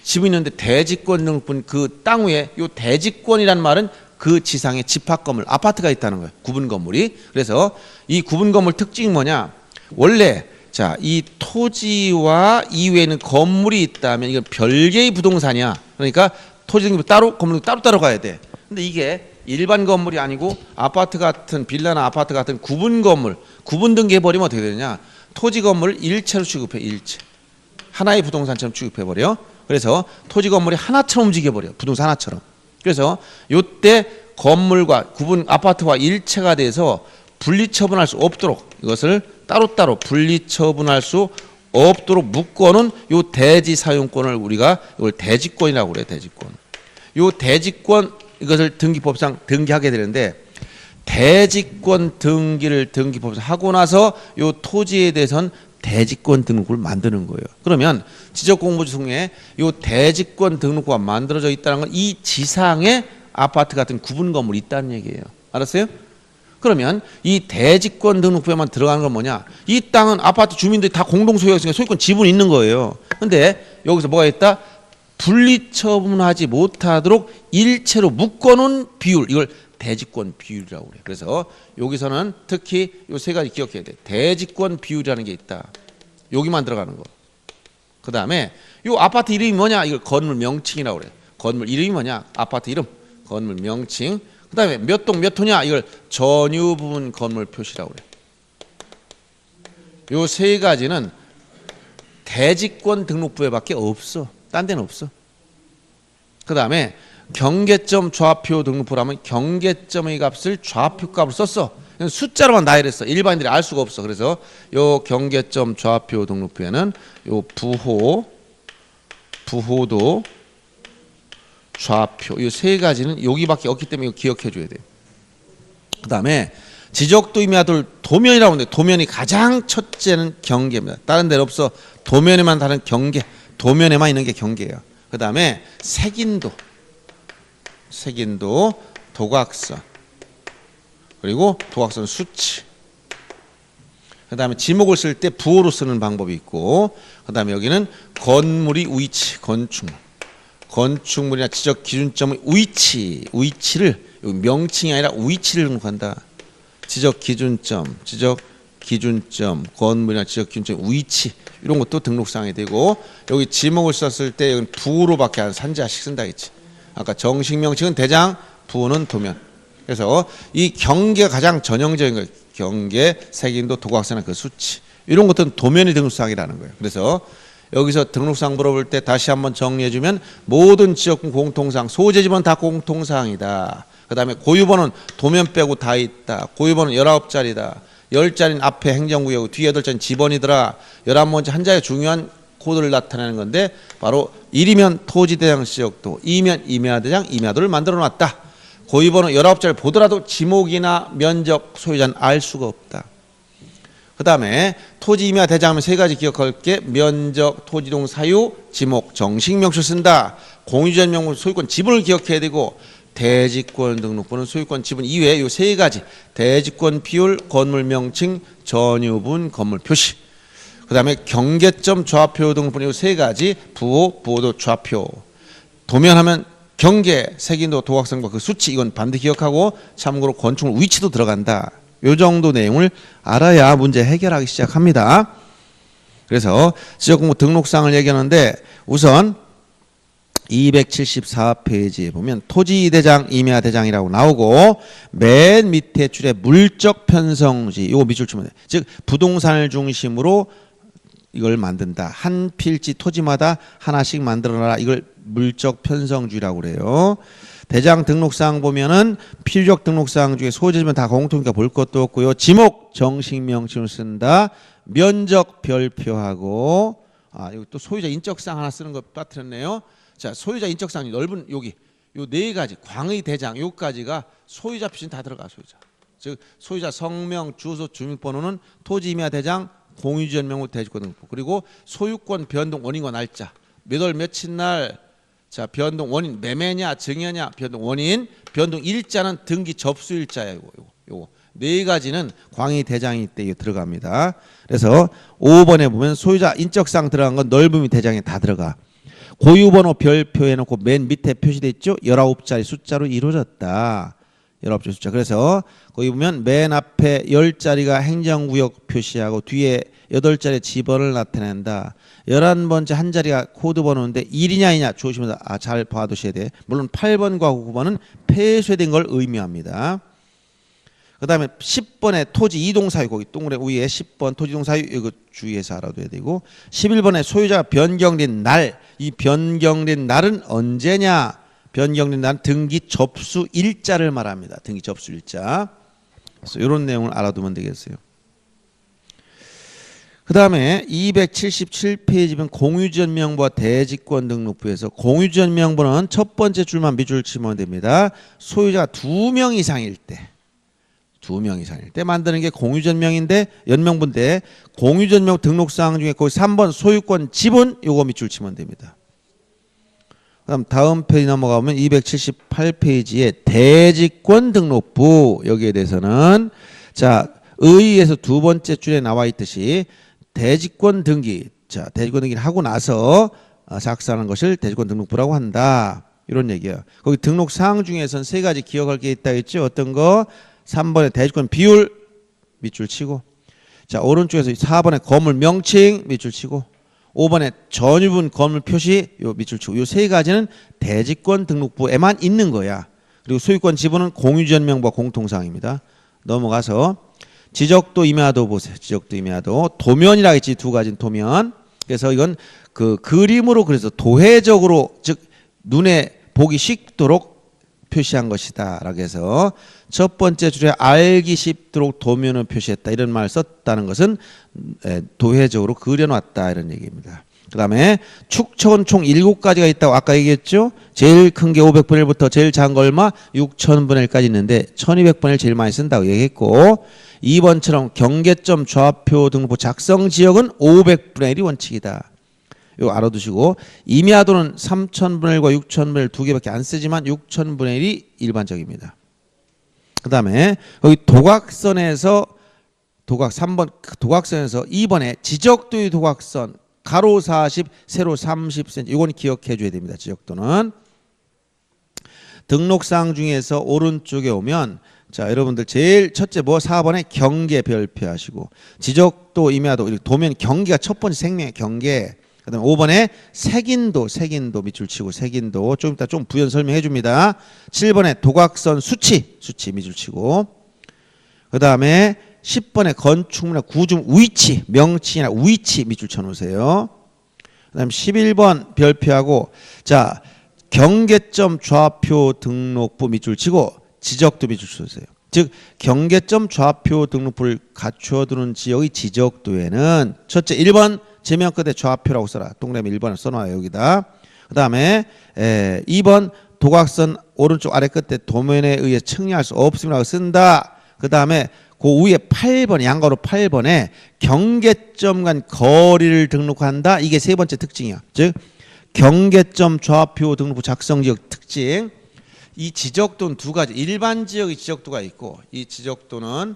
지분 있는데 대지권 등록부는 그 땅 위에 요 대지권이란 말은 그 지상에 집합 건물 아파트가 있다는 거예요. 구분 건물이. 그래서 이 구분 건물 특징이 뭐냐? 원래 자, 이 토지와 이외에는 건물이 있다면 이건 별개의 부동산이야. 그러니까 토지 등록부 따로 건물 따로 가야 돼. 근데 이게 일반 건물이 아니고 아파트 같은 빌라나 아파트 같은 구분 건물 구분 등기해 버리면 어떻게 되느냐? 토지 건물을 일체로 취급해. 일체. 하나의 부동산처럼 취급해 버려. 그래서 토지 건물이 하나처럼 움직여 버려. 부동산 하나처럼. 그래서 요때 건물과 구분 아파트와 일체가 돼서 분리 처분할 수 없도록 이것을 따로따로 분리 처분할 수 없도록 묶어놓은 요 대지 사용권을 우리가 이걸 대지권이라고 그래요. 대지권. 요 대지권 이것을 등기법상 등기하게 되는데 대지권 등기를 등기법상 하고 나서 요 토지에 대해서는 대지권 등록을 만드는 거예요. 그러면 지적공부지 중에 요 대지권 등록부가 만들어져 있다는 건 이 지상에 아파트 같은 구분 건물이 있다는 얘기예요. 알았어요? 그러면 이 대지권 등록부에만 들어가는 건 뭐냐? 이 땅은 아파트 주민들이 다 공동 소유했으니까 소유권 지분이 있는 거예요. 근데 여기서 뭐가 있다? 분리처분하지 못하도록 일체로 묶어놓은 비율, 이걸 대지권 비율이라고 그래요. 그래서 여기서는 특히 요 세 가지 기억해야 돼. 대지권 비율이라는 게 있다. 여기만 들어가는 거. 그 다음에 요 아파트 이름이 뭐냐? 이걸 건물 명칭이라고 그래요. 건물 이름이 뭐냐? 아파트 이름, 건물 명칭. 그 다음에 몇 동 몇 호냐? 이걸 전유 부분 건물 표시라고 그래요. 요 세 가지는 대지권 등록부에밖에 없어. 딴 데는 없어. 그 다음에 경계점 좌표 등록부라면 경계점의 값을 좌표 값을 썼어. 숫자로만 나열했어. 일반인들이 알 수가 없어. 그래서 요 경계점 좌표 등록부에는 요 부호도 좌표 이 세 가지는 여기밖에 없기 때문에 이거 기억해 줘야 돼요. 그 다음에 지적도 임야도를 도면이라고 하는데 도면이 가장 첫째는 경계입니다. 다른 데는 없어. 도면에만 다른 경계. 도면에만 있는 게 경계예요. 그 다음에 색인도, 도각선, 그리고 도각선 수치. 그 다음에 지목을 쓸 때 부호로 쓰는 방법이 있고, 그 다음에 여기는 건물이 위치, 건축물이나 지적 기준점의 위치를 명칭이 아니라 위치를 등록한다. 지적 기준점, 건물이나 지적 기준점 위치 이런 것도 등록사항이 되고, 여기 지목을 썼을 때 여기는 부호로밖에 안 산자식 쓴다 했지. 아까 정식 명칭은 대장, 부호는 도면. 그래서 이 경계가 가장 전형적인 거예요. 경계, 색인도, 도각선의 그 수치. 이런 것들은 도면의 등록사항이라는 거예요. 그래서 여기서 등록사항 물어볼 때 다시 한번 정리해주면 모든 지역군 공통사항, 소재지번은 다 공통사항이다. 그 다음에 고유번호는 도면 빼고 다 있다. 고유번호는 19자리다. 10자리는 앞에 행정구역, 뒤에 8자리는 지번이더라. 11번째 한 자리의 중요한 코드를 나타내는 건데 바로 1이면 토지대장 지역도, 2면 임야대장, 임야도를 만들어 놨다. 고유번호 19자리를 보더라도 지목이나 면적, 소유자는 알 수가 없다. 그 다음에 토지 임야 대장하면 세 가지 기억할 게 면적, 토지동 사유, 지목, 정식 명칭 쓴다. 공유전 명분, 소유권 지분을 기억해야 되고, 대지권 등록부는 소유권 지분 이외에 이 세 가지 대지권 비율, 건물 명칭, 전유분, 건물 표시. 그 다음에 경계점 좌표 등록부는 이 세 가지 부호, 부호도 좌표. 도면하면 경계, 색인도, 도각선과 그 수치 이건 반드시 기억하고, 참고로 건축물 위치도 들어간다. 요 정도 내용을 알아야 문제 해결하기 시작합니다. 그래서 지적공부 등록사항을 얘기하는데 우선 274페이지에 보면 토지대장, 임야대장이라고 나오고 맨 밑에 줄에 물적 편성지 이거 밑줄 치면 돼. 즉 부동산을 중심으로 이걸 만든다. 한 필지 토지마다 하나씩 만들어놔라. 이걸 물적 편성주의라고 그래요. 대장 등록사항 보면은 필요적 등록사항 중에 소재지면 다 공통이니까 볼 것도 없고요. 지목 정식 명칭을 쓴다. 면적 별표하고 여기 또 소유자 인적사항 하나 쓰는 거 빠뜨렸네요. 자, 소유자 인적사항이 넓은 여기 요 네 가지 광의 대장 요까지가 소유자 표시는 다 들어가. 소유자. 즉 소유자 성명, 주소, 주민번호는 토지 임야 대장, 공유지연 명부 대지권 등록부. 그리고 소유권 변동 원인과 날짜. 몇 월 며칠 날 자, 변동 원인 매매냐 증여냐 변동 원인, 변동 일자는 등기 접수 일자야. 요거 네 가지는 광의 대장이 때 들어갑니다. 그래서 5번에 보면 소유자 인적사항 들어간 건 넓음이 대장에 다 들어가. 고유번호 별표해 놓고 맨 밑에 표시돼 있죠. 19자리 숫자로 이루어졌다. 19자리 숫자. 그래서 거기 보면 맨 앞에 10자리가 행정구역 표시하고 뒤에 8자리 지번을 나타낸다. 11번째 한 자리가 코드번호인데 1이냐 2냐 조심해서 잘 봐두셔야 돼. 물론 8번과 9번은 폐쇄된 걸 의미합니다. 그 다음에 10번에 토지 이동사유 거기 동그래 위에 10번 토지이동사유 이거 주의해서 알아둬야 되고 11번에 소유자가 변경된 날 이 변경된 날은 언제냐 변경된 날은 등기 접수 일자를 말합니다. 등기 접수 일자. 그래서 이런 내용을 알아두면 되겠어요. 그 다음에 277페이지면 공유지연 명부와 대지권 등록부에서 공유지연 명부는 첫 번째 줄만 밑줄 치면 됩니다. 소유자가 2명 이상일 때 2명 이상일 때 만드는 게 공유전명인데 연명부인데 공유전명 등록사항 중에 거기 3번 소유권 지분 요거 밑줄 치면 됩니다. 그다음 다음 페이지 넘어가면 278페이지에 대지권 등록부 여기에 대해서는 자 의의에서 두 번째 줄에 나와 있듯이 대지권 등기 자 대지권 등기를 하고 나서 작성하는 것을 대지권 등록부라고 한다. 이런 얘기예요. 거기 등록사항 중에서는 세 가지 기억할 게 있다 했죠. 어떤 거? 3번에 대지권 비율 밑줄 치고 자 오른쪽에서 4번에 건물 명칭 밑줄 치고 5번에 전유분 건물 표시 요 밑줄 치고 요 세 가지는 대지권 등록부에만 있는 거야. 그리고 소유권 지분은 공유지연 명부와 공통사항입니다. 넘어가서 지적도 임야도 보세요. 지적도 임야도 도면이라 했지 두 가지는 도면. 그래서 이건 그 그림으로 그래서 도해적으로 즉 눈에 보기 쉽도록 표시한 것이다 라고 해서 첫 번째 줄에 알기 쉽도록 도면을 표시했다 이런 말을 썼다는 것은 도해적으로 그려놨다 이런 얘기입니다. 그 다음에 축척은 총 7가지가 있다고 아까 얘기했죠. 제일 큰 게 500분의 1부터 제일 작은 거 얼마? 6000분의 1까지 있는데 1200분의 1 제일 많이 쓴다고 얘기했고 2번처럼 경계점 좌표 등록부 작성 지역은 500분의 1이 원칙이다. 이거 알아두시고 임야도는 3000분의 1과 6000분의 1 두 개밖에 안 쓰지만 6000분의 1이 일반적입니다. 그 다음에 여기 도각선에서 2번에 지적도의 도각선 가로 40 세로 30cm 이건 기억해 줘야 됩니다. 지적도는 등록사항 중에서 오른쪽에 오면 자 여러분들 제일 첫째 4번에 경계 별표하시고 지적도 임야도 도면 경계가 첫 번째 생명의 경계. 그 다음에 5번에 색인도 밑줄 치고 색인도 좀 이따 좀 부연 설명해 줍니다. 7번에 도각선 수치 밑줄 치고 그 다음에 10번에 건축물의 구중 위치 명칭이나 위치 밑줄 쳐놓으세요. 그 다음에 11번 별표하고 자 경계점 좌표 등록부 밑줄 치고 지적도 밑줄 쳐주세요. 즉 경계점 좌표 등록부를 갖춰두는 지역의 지적도에는 첫째 1번 제명 끝에 좌표라고 써라. 동그라미 1번을 써놔요. 여기다. 그 다음에 2번 도각선 오른쪽 아래 끝에 도면에 의해 측량할 수 없음이라고 쓴다. 그 다음에 그 위에 8번 양가로 8번에 경계점 간 거리를 등록한다. 이게 세 번째 특징이야. 즉 경계점 좌표 등록부 작성지역 특징. 이 지적도는 두 가지. 일반 지역의 지적도가 있고 이 지적도는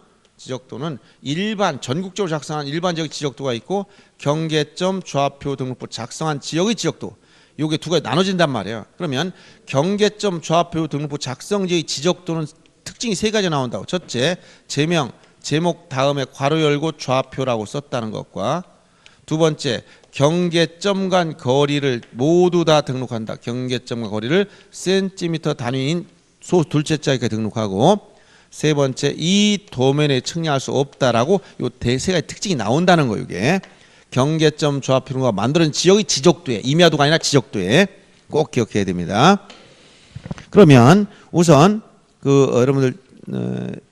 일반 전국적으로 작성한 일반 지역의 지적도가 있고 경계점 좌표 등록부 작성한 지역의 지적도 요게 두 가지 나눠진단 말이에요. 그러면 경계점 좌표 등록부 작성지의 지적도는 특징이 세 가지 나온다고. 첫째 제명 제목 다음에 괄호 열고 좌표라고 썼다는 것과 두 번째 경계점 간 거리를 모두 다 등록한다. 경계점과 거리를 센티미터 단위인 둘째자까지 등록하고 세 번째 이 도면에 측량할 수 없다라고 요 세 가지 특징이 나온다는 거예요. 이게 경계점 좌표가 만드는 지역의 지적도에 임야도가 아니라 지적도에 꼭 기억해야 됩니다. 그러면 우선 여러분들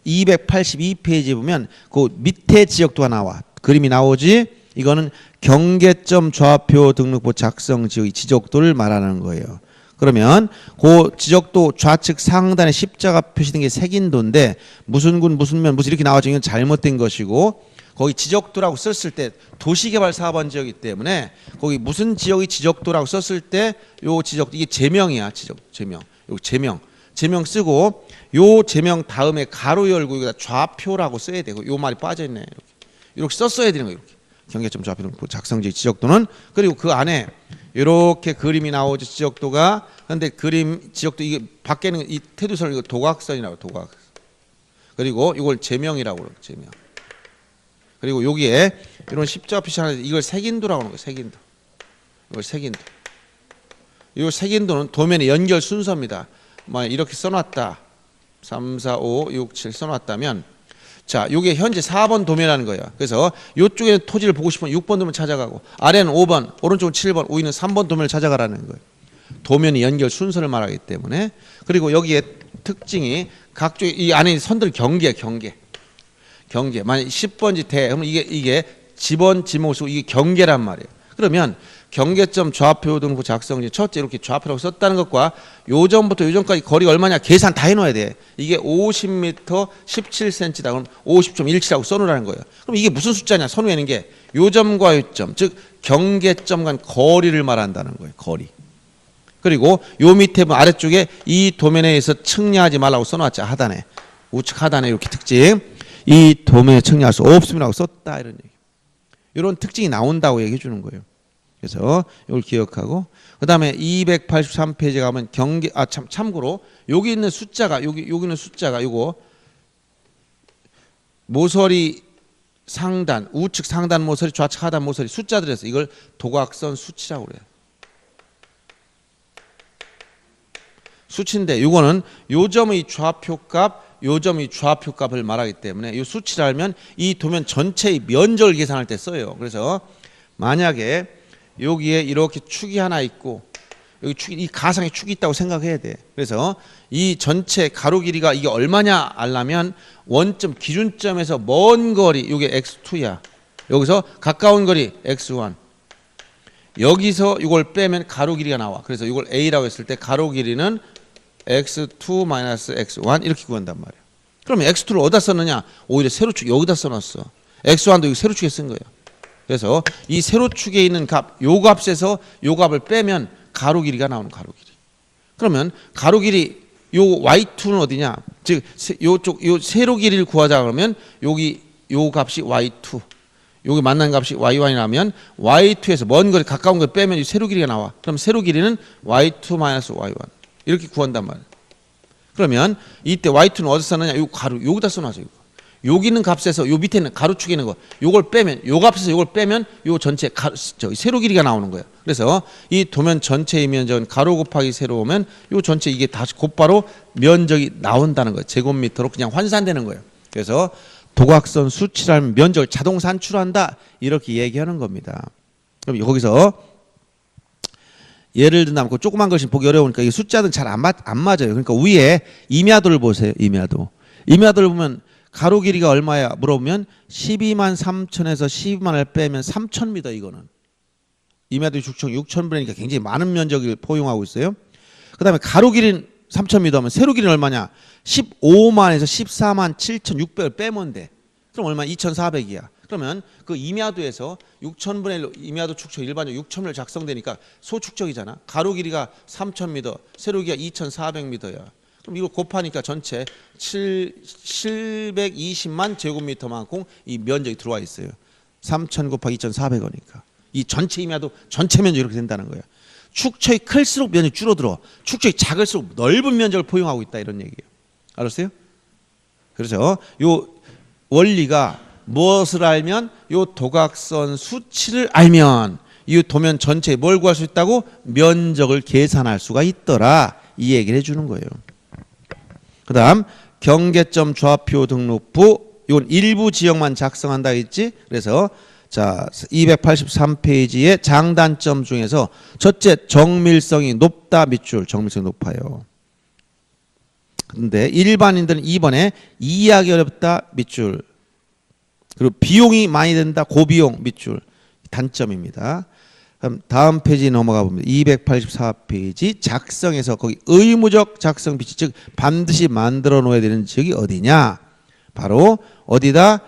282페이지에 보면 그 밑에 지적도가 나와 그림이 나오지. 이거는 경계점 좌표 등록부 작성 지역의 지적도를 말하는 거예요. 그러면 그 지적도 좌측 상단에 십자가 표시된 게 색인도인데 무슨 군 무슨 면 무슨 이렇게 나와져 이건 잘못된 것이고 거기 지적도라고 썼을 때 도시개발 사업원 지역이기 때문에 거기 무슨 지역의 지적도라고 썼을 때 요 지적도 이게 제명이야. 제명 쓰고 요 제명 다음에 가로 열고 여기다 좌표라고 써야 되고 요 말이 빠져 있네. 이렇게 썼어야 되는 거예요. 이렇게 경계점 좌표 작성지 지적도는 그리고 그 안에 이렇게 그림이 나오죠. 지적도가. 그런데 그림 지적도 이게 밖에는 이 테두선 이거 도각선이라고 도각. 그리고 이걸 제명이라고 그래요. 제명. 그리고 여기에 이런 십자가 표시하는 이걸 색인도라고 하는 거예요. 색인도. 이걸 색인도. 이 색인도는 도면의 연결 순서입니다. 만약 이렇게 써놨다. 3, 4, 5, 6, 7 써놨다면 자, 요게 현재 4번 도면이라는 거예요. 그래서 요쪽에 토지를 보고 싶으면 6번 도면 찾아가고 아래는 5번, 오른쪽은 7번, 위는 3번 도면을 찾아가라는 거예요. 도면의 연결 순서를 말하기 때문에. 그리고 여기에 특징이 각종 이 안에 선들 경계. 만약 10번지 대 그러면 이게 지번 지목을 쓰고 이게 경계란 말이에요. 그러면 경계점 좌표 등록부 작성지 첫째 이렇게 좌표라고 썼다는 것과 요전부터 요전까지 거리가 얼마냐 계산 다 해놓아야 돼. 이게 50m 17cm다. 그럼 50.17하고 써놓으라는 거예요. 그럼 이게 무슨 숫자냐? 선후에는 게 요점과 요점 즉 경계점 간 거리를 말한다는 거예요. 거리. 그리고 요 밑에 아래쪽에 이 도면에 의해서 측량하지 말라고 써놨죠. 하단에 우측 하단에 이렇게 특징 이 도면에 측량할 수 없음이라고 썼다 이런 얘기. 이런 특징이 나온다고 얘기해 주는 거예요. 그래서 이걸 기억하고 그다음에 283페이지에 가면 경계 참고로 여기 있는 숫자가 여기 있는 숫자가 요거 모서리 상단 우측 상단 모서리 좌측 하단 모서리 숫자들에서 이걸 도각선 수치라고 그래요. 수치인데 이거는 요점의 좌표값 요점의 좌표값을 말하기 때문에 이 수치를 알면 이 도면 전체의 면적을 계산할 때 써요. 그래서 만약에 여기에 이렇게 축이 하나 있고 여기 축이 이 가상의 축이 있다고 생각해야 돼. 그래서 이 전체 가로 길이가 이게 얼마냐 알려면 원점 기준점에서 먼 거리 이게 x2야. 여기서 가까운 거리 x1. 여기서 이걸 빼면 가로 길이가 나와. 그래서 이걸 a라고 했을 때 가로 길이는 x2 마이너스 x1 이렇게 구한단 말이야. 그러면 x2를 어디다 썼느냐? 오히려 세로축 여기다 써놨어. x1도 여기 세로축에 쓴 거예요. 그래서 이 세로축에 있는 값, 요 값에서 요 값을 빼면 가로 길이가 나오는 가로 길이. 그러면 가로 길이 요 y2는 어디냐? 즉 요쪽 요 세로 길이를 구하자 그러면 여기 요 값이 y2. 여기 만난 값이 y1이라면 y2에서 먼 거리 가까운 걸 빼면 이 세로 길이가 나와. 그럼 세로 길이는 y2 마이너스 y1 이렇게 구한단 말이에요. 그러면 이때 y2는 어디서 썼느냐? 요 가로 여기다 써놔서 이거. 여기 있는 값에서 요 밑에 있는 가로축에 있는 거 요걸 빼면 요 값에서 요걸 빼면 요 전체 세로 길이가 나오는 거예요. 그래서 이 도면 전체의 면적은 가로 곱하기 세로 오면 요 전체 이게 다시 곧바로 면적이 나온다는 거예요. 제곱미터로 그냥 환산되는 거예요. 그래서 도각선 수치라는 면적을 자동 산출한다 이렇게 얘기하는 겁니다. 그럼 거기서 예를 든다면 그 조그만 것이 보기 어려우니까 이 숫자는 잘 안 맞아요. 그러니까 위에 임야도를 보세요. 임야도를 보면 가로 길이가 얼마야 물어보면 12만 3천에서 12만을 빼면 3,000m 이거는. 임야도 축청 6,000분이니까 굉장히 많은 면적을 포용하고 있어요. 그 다음에 가로 길이는 3,000m 하면 세로 길이는 얼마냐? 15만에서 14만 7,600을 빼면 돼. 그럼 얼마? 2,400이야. 그러면 그 임야도에서 6,000분의 1로 임야도 축청 일반적으로 6,000m 작성되니까 소축적이잖아. 가로 길이가 3,000m, 세로 길이가 2,400m야. 그럼 이거 곱하니까 전체 720만 제곱미터만큼 이 면적이 들어와 있어요. 3,000 곱하기 2,400이니까. 이 전체 임야도 전체 면적이 이렇게 된다는 거예요. 축척이 클수록 면적이 줄어들어. 축척이 작을수록 넓은 면적을 포용하고 있다 이런 얘기예요. 알았어요? 그래서 요 원리가 무엇을 알면 요 도각선 수치를 알면 이 도면 전체에 뭘 구할 수 있다고? 면적을 계산할 수가 있더라. 이 얘기를 해주는 거예요. 그 다음 경계점 좌표 등록부 이건 일부 지역만 작성한다 했지. 그래서 자 283페이지의 장단점 중에서 첫째 정밀성이 높다 밑줄 정밀성이 높아요. 근데 일반인들은 2번에 이해하기 어렵다 밑줄 그리고 비용이 많이 든다 고비용 밑줄 단점입니다. 그럼 다음 페이지 넘어가 봅니다. 284페이지 작성에서 거기 의무적 작성 비치 즉 반드시 만들어 놓아야 되는 지역이 어디냐? 바로 어디다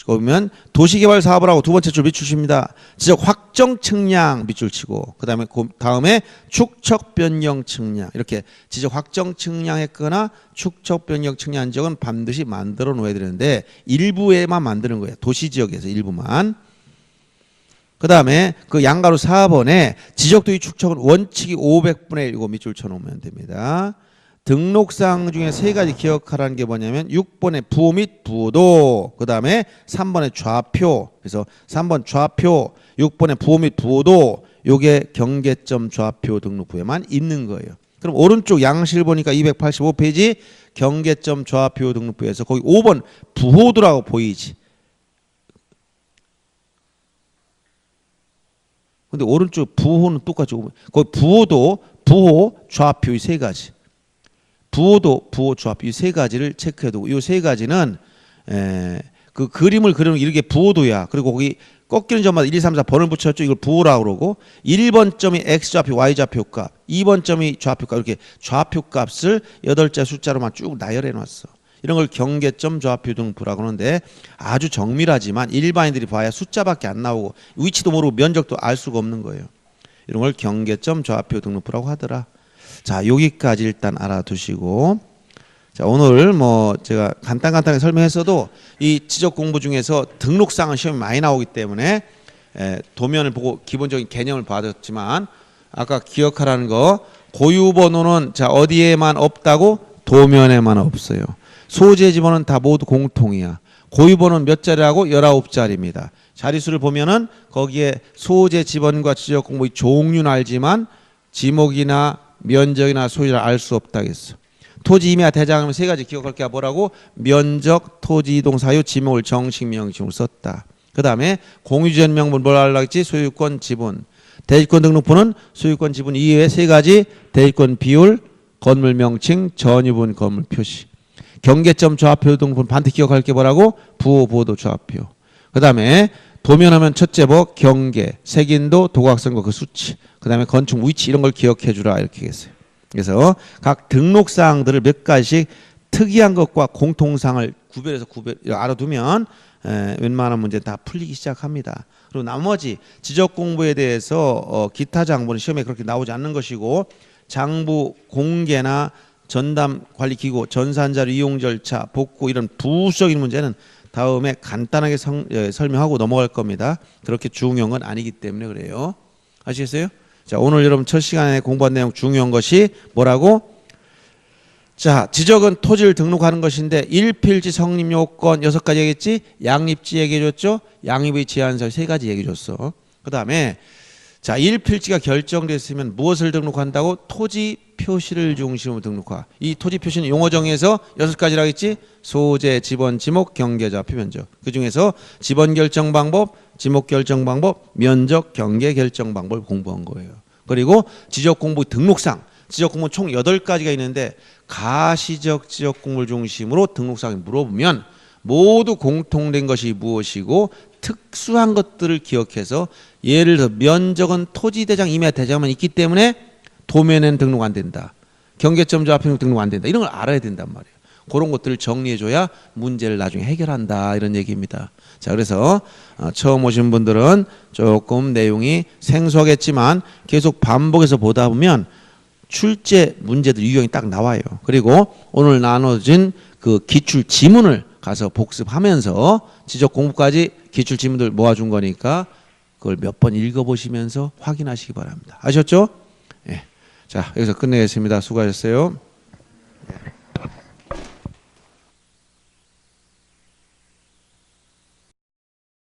보면 도시개발 사업을 하고 두 번째 줄 밑줄 칩니다. 지적 확정 측량 밑줄 치고 다음에 축척 변경 측량 이렇게 지적 확정 측량했거나 축척 변경 측량한 지역은 반드시 만들어 놓아야 되는데 일부에만 만드는 거예요. 도시 지역에서 일부만. 그 다음에 그 양가로 4번에 지적도의 축척은 원칙이 500분의 1 이거 밑줄 쳐놓으면 됩니다. 등록사항 중에 세 가지 기억하라는 게 뭐냐면 6번의 부호 및 부호도 그 다음에 3번의 좌표 그래서 3번 좌표 6번의 부호 및 부호도 요게 경계점 좌표 등록부에만 있는 거예요. 그럼 오른쪽 양실 보니까 285페이지 경계점 좌표 등록부에서 거기 5번 부호도라고 보이지. 근데 오른쪽 부호는 똑같이 거기 부호도 부호 좌표 이 세 가지. 부호도 부호 좌표 이 세 가지를 체크해두고 이 세 가지는 그 그림을 그리는 이게 부호도야. 그리고 거기 꺾이는 점마다 1, 2, 3, 4 번을 붙였죠. 이걸 부호라고 그러고 1번 점이 x좌표 y좌표 값 2번 점이 좌표 값 이렇게 좌표 값을 8자 숫자로만 쭉 나열해 놨어. 이런 걸 경계점 좌표 등록부라고 하는데 아주 정밀하지만 일반인들이 봐야 숫자밖에 안 나오고 위치도 모르고 면적도 알 수가 없는 거예요. 이런 걸 경계점 좌표 등록부라고 하더라. 자 여기까지 일단 알아두시고 자 오늘 뭐 제가 간단하게 설명했어도 이 지적 공부 중에서 등록사항은 시험이 많이 나오기 때문에 도면을 보고 기본적인 개념을 받았지만 아까 기억하라는 거 고유번호는 자 어디에만 없다고? 도면에만 없어요. 소재 지번은 다 모두 공통이야. 고유번호는 몇 자리라고? 19자리입니다. 자리수를 보면은 거기에 소재 지번과 지적 공부의 종류는 알지만 지목이나 면적이나 소유를 알 수 없다겠어. 토지 임야 대장은 세 가지 기억할 게 뭐라고? 면적, 토지 이동 사유, 지목을 정식 명칭으로 썼다. 그 다음에 공유주전 명분 뭘 하려고 했지? 소유권 지분. 대지권 등록부는 소유권 지분 이외에 세 가지 대지권 비율, 건물 명칭, 전유분 건물 표시. 경계점 좌표 등록부는 반드시 기억할 게 뭐라고? 부호, 부호도 좌표. 그 다음에 도면하면 첫째 뭐 경계, 색인도, 도각선과 그 수치. 그 다음에 건축 위치 이런 걸 기억해 주라 이렇게 했어요. 그래서 각 등록사항들을 몇 가지씩 특이한 것과 공통사항을 구별해서 알아두면 웬만한 문제 다 풀리기 시작합니다. 그리고 나머지 지적 공부에 대해서 기타 장부는 시험에 그렇게 나오지 않는 것이고 장부 공개나 전담 관리 기구, 전산자료 이용 절차, 복구 이런 부수적인 문제는 다음에 간단하게 설명하고 넘어갈 겁니다. 그렇게 중요한 건 아니기 때문에 그래요. 아시겠어요? 자, 오늘 여러분 첫 시간에 공부한 내용 중요한 것이 뭐라고? 자, 지적은 토지를 등록하는 것인데 일필지 성립 요건 6가지 얘기했지? 양립지 얘기해줬죠? 양립의 제한설 3가지 얘기해줬어. 그 다음에 자, 일필지가 결정됐으면 무엇을 등록한다고? 토지 표시를 중심으로 등록하. 이 토지 표시는 용어 정의에서 6가지라고 했지? 소재, 지번, 지목, 경계좌표, 면적. 그 중에서 지번 결정 방법, 지목 결정 방법, 면적, 경계 결정 방법을 공부한 거예요. 그리고 지적 공부 등록상. 지적 공부 총 8가지가 있는데 가시적 지적 공부를 중심으로 등록상에 물어보면 모두 공통된 것이 무엇이고 특수한 것들을 기억해서 예를 들어 면적은 토지대장, 임야대장만 있기 때문에 도면에는 등록 안 된다. 경계점 좌표는 등록 안 된다. 이런 걸 알아야 된단 말이에요. 그런 것들을 정리해줘야 문제를 나중에 해결한다. 이런 얘기입니다. 자, 그래서 처음 오신 분들은 조금 내용이 생소하겠지만 계속 반복해서 보다 보면 출제 문제들 유형이 딱 나와요. 그리고 오늘 나눠진 그 기출 지문을 가서 복습하면서 지적 공부까지 기출 지문들 모아준 거니까 그걸 몇 번 읽어보시면서 확인하시기 바랍니다. 아셨죠? 예. 자, 여기서 끝내겠습니다. 수고하셨어요.